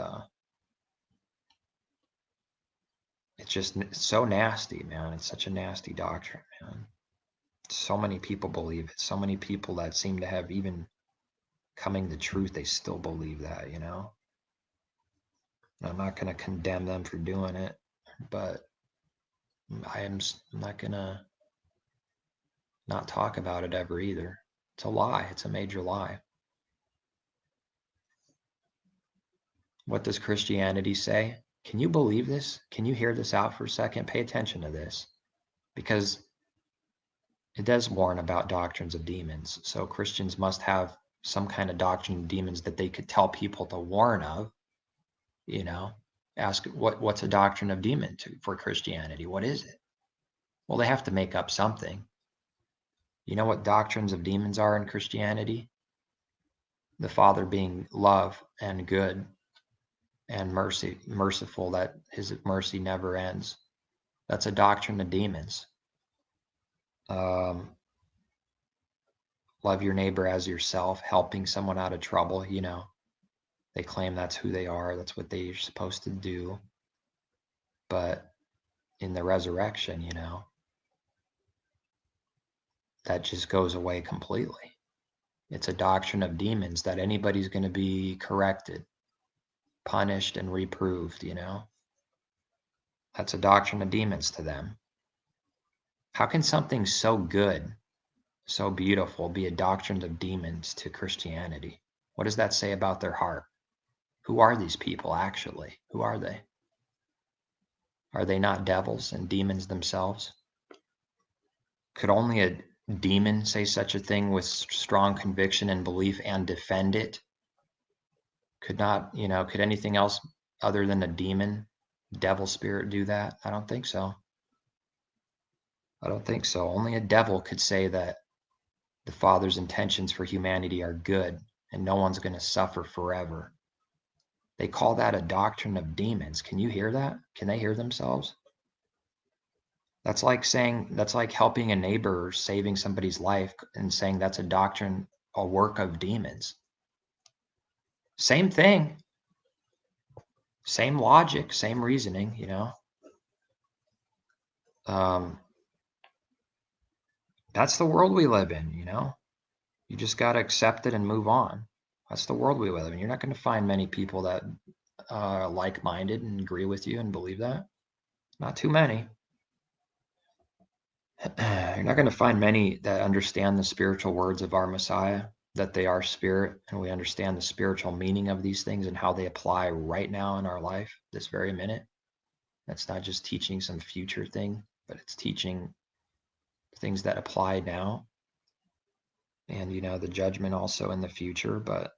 A: just so nasty, man. It's such a nasty doctrine, man. So many people believe it. So many people that seem to have even coming to truth, they still believe that, you know. I'm not going to condemn them for doing it, but I'm not going to not talk about it ever either. It's a lie. It's a major lie. What does Christianity say? Can you believe this? Can you hear this out for a second? Pay attention to this, because it does warn about doctrines of demons. So Christians must have some kind of doctrine of demons that they could tell people to warn of. Ask what's a doctrine of demon for Christianity? What is it? Well, they have to make up something. You know what doctrines of demons are in Christianity? The Father being love and good and merciful, that his mercy never ends. That's a doctrine of demons. Love your neighbor as yourself, helping someone out of trouble. They claim that's who they are. That's what they're supposed to do. But in the resurrection, that just goes away completely. It's a doctrine of demons that anybody's going to be corrected, punished, and reproved. That's a doctrine of demons to them. How can something so good, so beautiful, be a doctrine of demons to Christianity? What does that say about their heart? Who are these people actually? Who are they? Are they not devils and demons themselves? Could only a demon say such a thing with strong conviction and belief and defend it? Could anything else other than a demon, devil spirit do that? I don't think so. Only a devil could say that the Father's intentions for humanity are good and no one's going to suffer forever. They call that a doctrine of demons. Can you hear that? Can they hear themselves? That's like helping a neighbor or saving somebody's life and saying that's a doctrine, a work of demons. Same thing. Same logic, same reasoning, That's the world we live in, You just got to accept it and move on. That's the world we live in. You're not going to find many people that are like-minded and agree with you and believe that. Not too many. You're not going to find many that understand the spiritual words of our Messiah, that they are spirit, and we understand the spiritual meaning of these things and how they apply right now in our life, this very minute. That's not just teaching some future thing, but it's teaching things that apply now. And, the judgment also in the future, but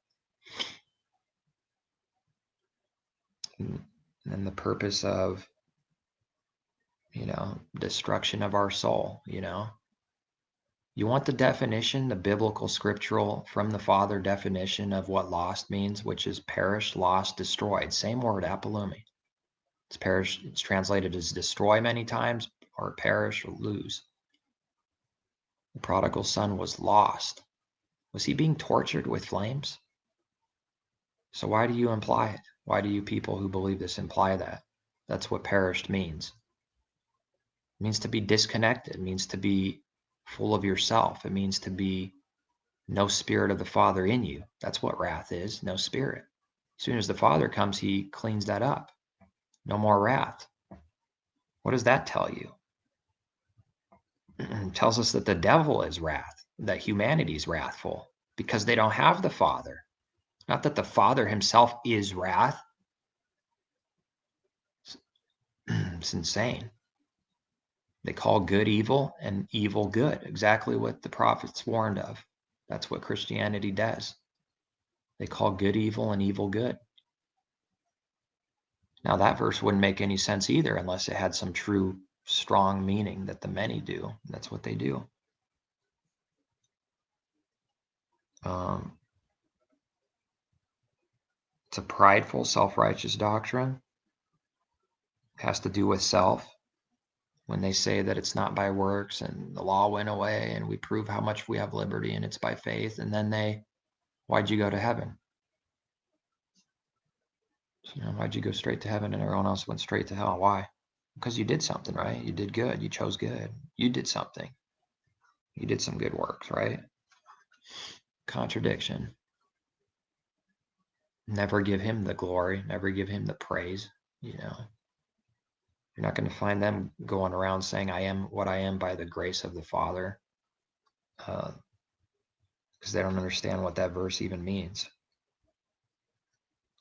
A: and the purpose of, destruction of our soul, You want the definition, the biblical scriptural from the Father definition of what lost means, which is perished, lost, destroyed. Same word, apolumi. It's perish. It's translated as destroy many times, or perish or lose. The prodigal son was lost. Was he being tortured with flames? So why do you imply it? Why do you people who believe this imply that? That's what perished means. It means to be disconnected. It means to be full of yourself. It means to be no spirit of the Father in you. That's what wrath is, no spirit. As soon as the Father comes, he cleans that up. No more wrath. What does that tell you? It tells us that the devil is wrath, that humanity is wrathful because they don't have the Father. Not that the Father himself is wrath. It's insane. They call good evil and evil good, exactly what the prophets warned of. That's what Christianity does. They call good evil and evil good. Now, that verse wouldn't make any sense either unless it had some true, strong meaning that the many do. That's what they do. It's a prideful, self-righteous doctrine. It has to do with self. When they say that it's not by works and the law went away and we prove how much we have liberty and it's by faith, and then why'd you go to heaven? Why'd you go straight to heaven and everyone else went straight to hell? Why? Because you did something, right? You did good. You chose good. You did something. You did some good works, right? Contradiction. Never give him the glory. Never give him the praise. You're not going to find them going around saying, I am what I am by the grace of the Father. Because they don't understand what that verse even means.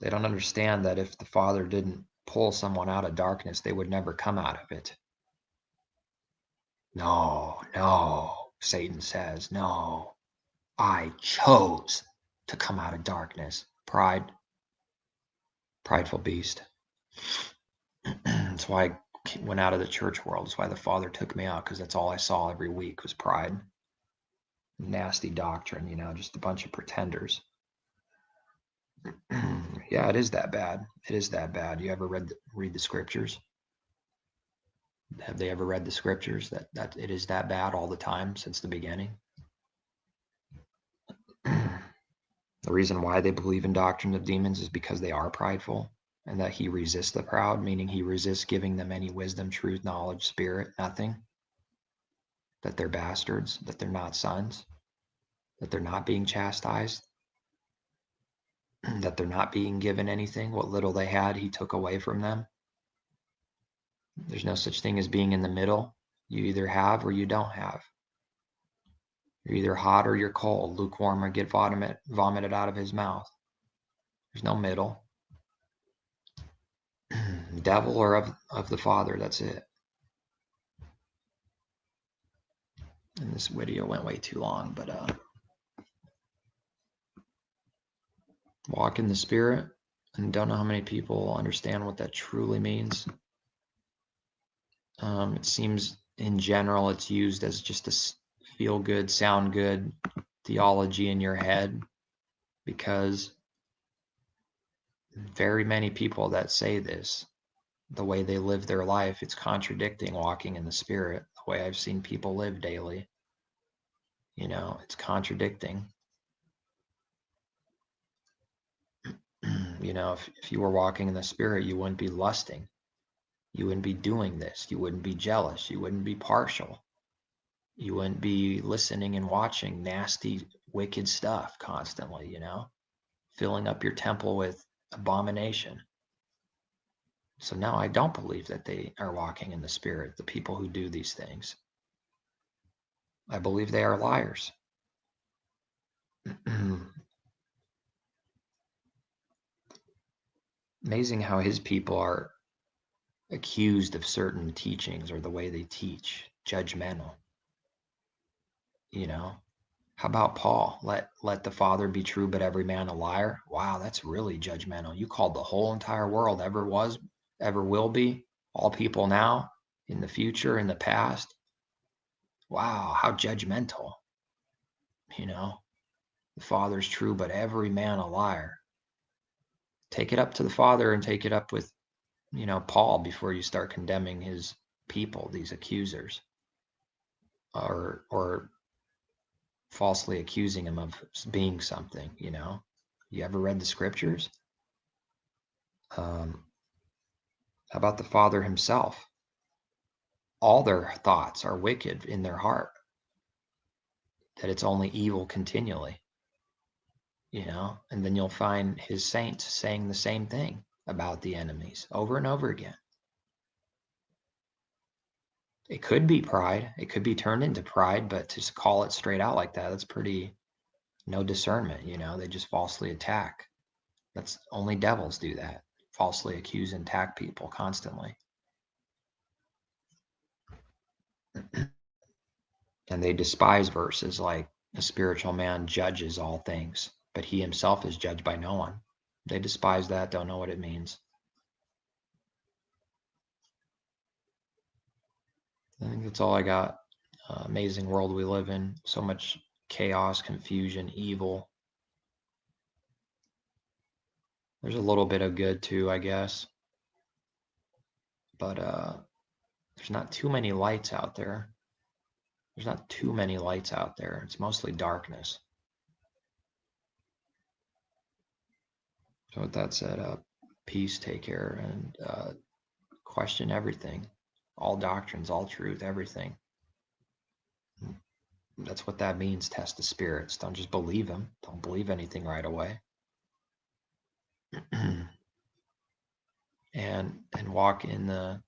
A: They don't understand that if the Father didn't pull someone out of darkness, they would never come out of it. No, no, Satan says, no, I chose to come out of darkness. Pride, prideful beast. That's why I went out of the church world. That's why the Father took me out, because that's all I saw every week was pride. Nasty doctrine, just a bunch of pretenders. Yeah, it is that bad. It is that bad. You ever read the scriptures? Have they ever read the scriptures that it is that bad all the time since the beginning? The reason why they believe in doctrine of demons is because they are prideful, and that he resists the proud, meaning he resists giving them any wisdom, truth, knowledge, spirit, nothing. That they're bastards, that they're not sons, that they're not being chastised, that they're not being given anything. What little they had, he took away from them. There's no such thing as being in the middle. You either have or you don't have. You're either hot or you're cold, lukewarm or get vomited out of his mouth. There's no middle. Devil or of the Father, that's it. And this video went way too long, but walk in the Spirit. And don't know how many people understand what that truly means. It seems in general it's used as just a feel good, sound good theology in your head, because very many people that say this, the way they live their life, it's contradicting walking in the Spirit, the way I've seen people live daily. It's contradicting. If you were walking in the Spirit, you wouldn't be lusting. You wouldn't be doing this. You wouldn't be jealous. You wouldn't be partial. You wouldn't be listening and watching nasty, wicked stuff constantly, filling up your temple with abomination. So no, I don't believe that they are walking in the Spirit, the people who do these things. I believe they are liars. Amazing how his people are accused of certain teachings or the way they teach, judgmental. How about Paul? Let the Father be true, but every man a liar. Wow, that's really judgmental. You called the whole entire world, ever was, ever will be, all people now, in the future, in the past. Wow, how judgmental. The Father's true, but every man a liar. Take it up to the Father and take it up with, Paul before you start condemning his people, these accusers, or falsely accusing him of being something. You ever read the scriptures? How about the Father himself? All their thoughts are wicked in their heart, that it's only evil continually, and then you'll find his saints saying the same thing about the enemies over and over again. It could be pride. It could be turned into pride, but to call it straight out like that, that's pretty no discernment. They just falsely attack. That's only devils do that. Falsely accuse and attack people constantly. And they despise verses like a spiritual man judges all things, but he himself is judged by no one. They despise that, don't know what it means. I think that's all I got. Amazing world we live in. So much chaos, confusion, evil. There's a little bit of good too, I guess. But there's not too many lights out there. There's not too many lights out there. It's mostly darkness. So with that said, peace, take care, and question everything. All doctrines, all truth, everything. That's what that means, test the spirits. Don't just believe them. Don't believe anything right away. and walk in the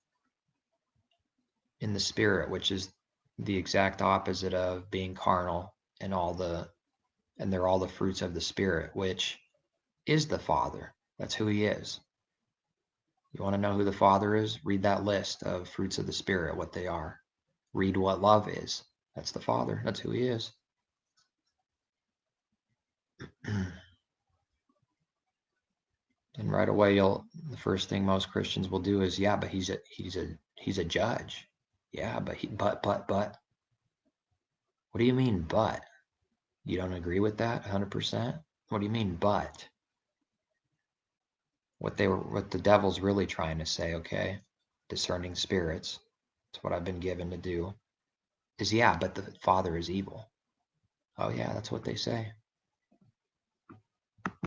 A: Spirit, which is the exact opposite of being carnal, and they're all the fruits of the Spirit, which is the Father. That's who he is. You want to know who the Father is? Read that list of fruits of the Spirit, what they are. Read what love is. That's the Father. That's who he is. And right away, the first thing most Christians will do is, yeah, but he's a judge. Yeah, but. What do you mean, but? You don't agree with that 100%? What do you mean, but? What the devil's really trying to say, okay? Discerning spirits. That's what I've been given to do. Is, yeah, but the Father is evil. Oh yeah, that's what they say.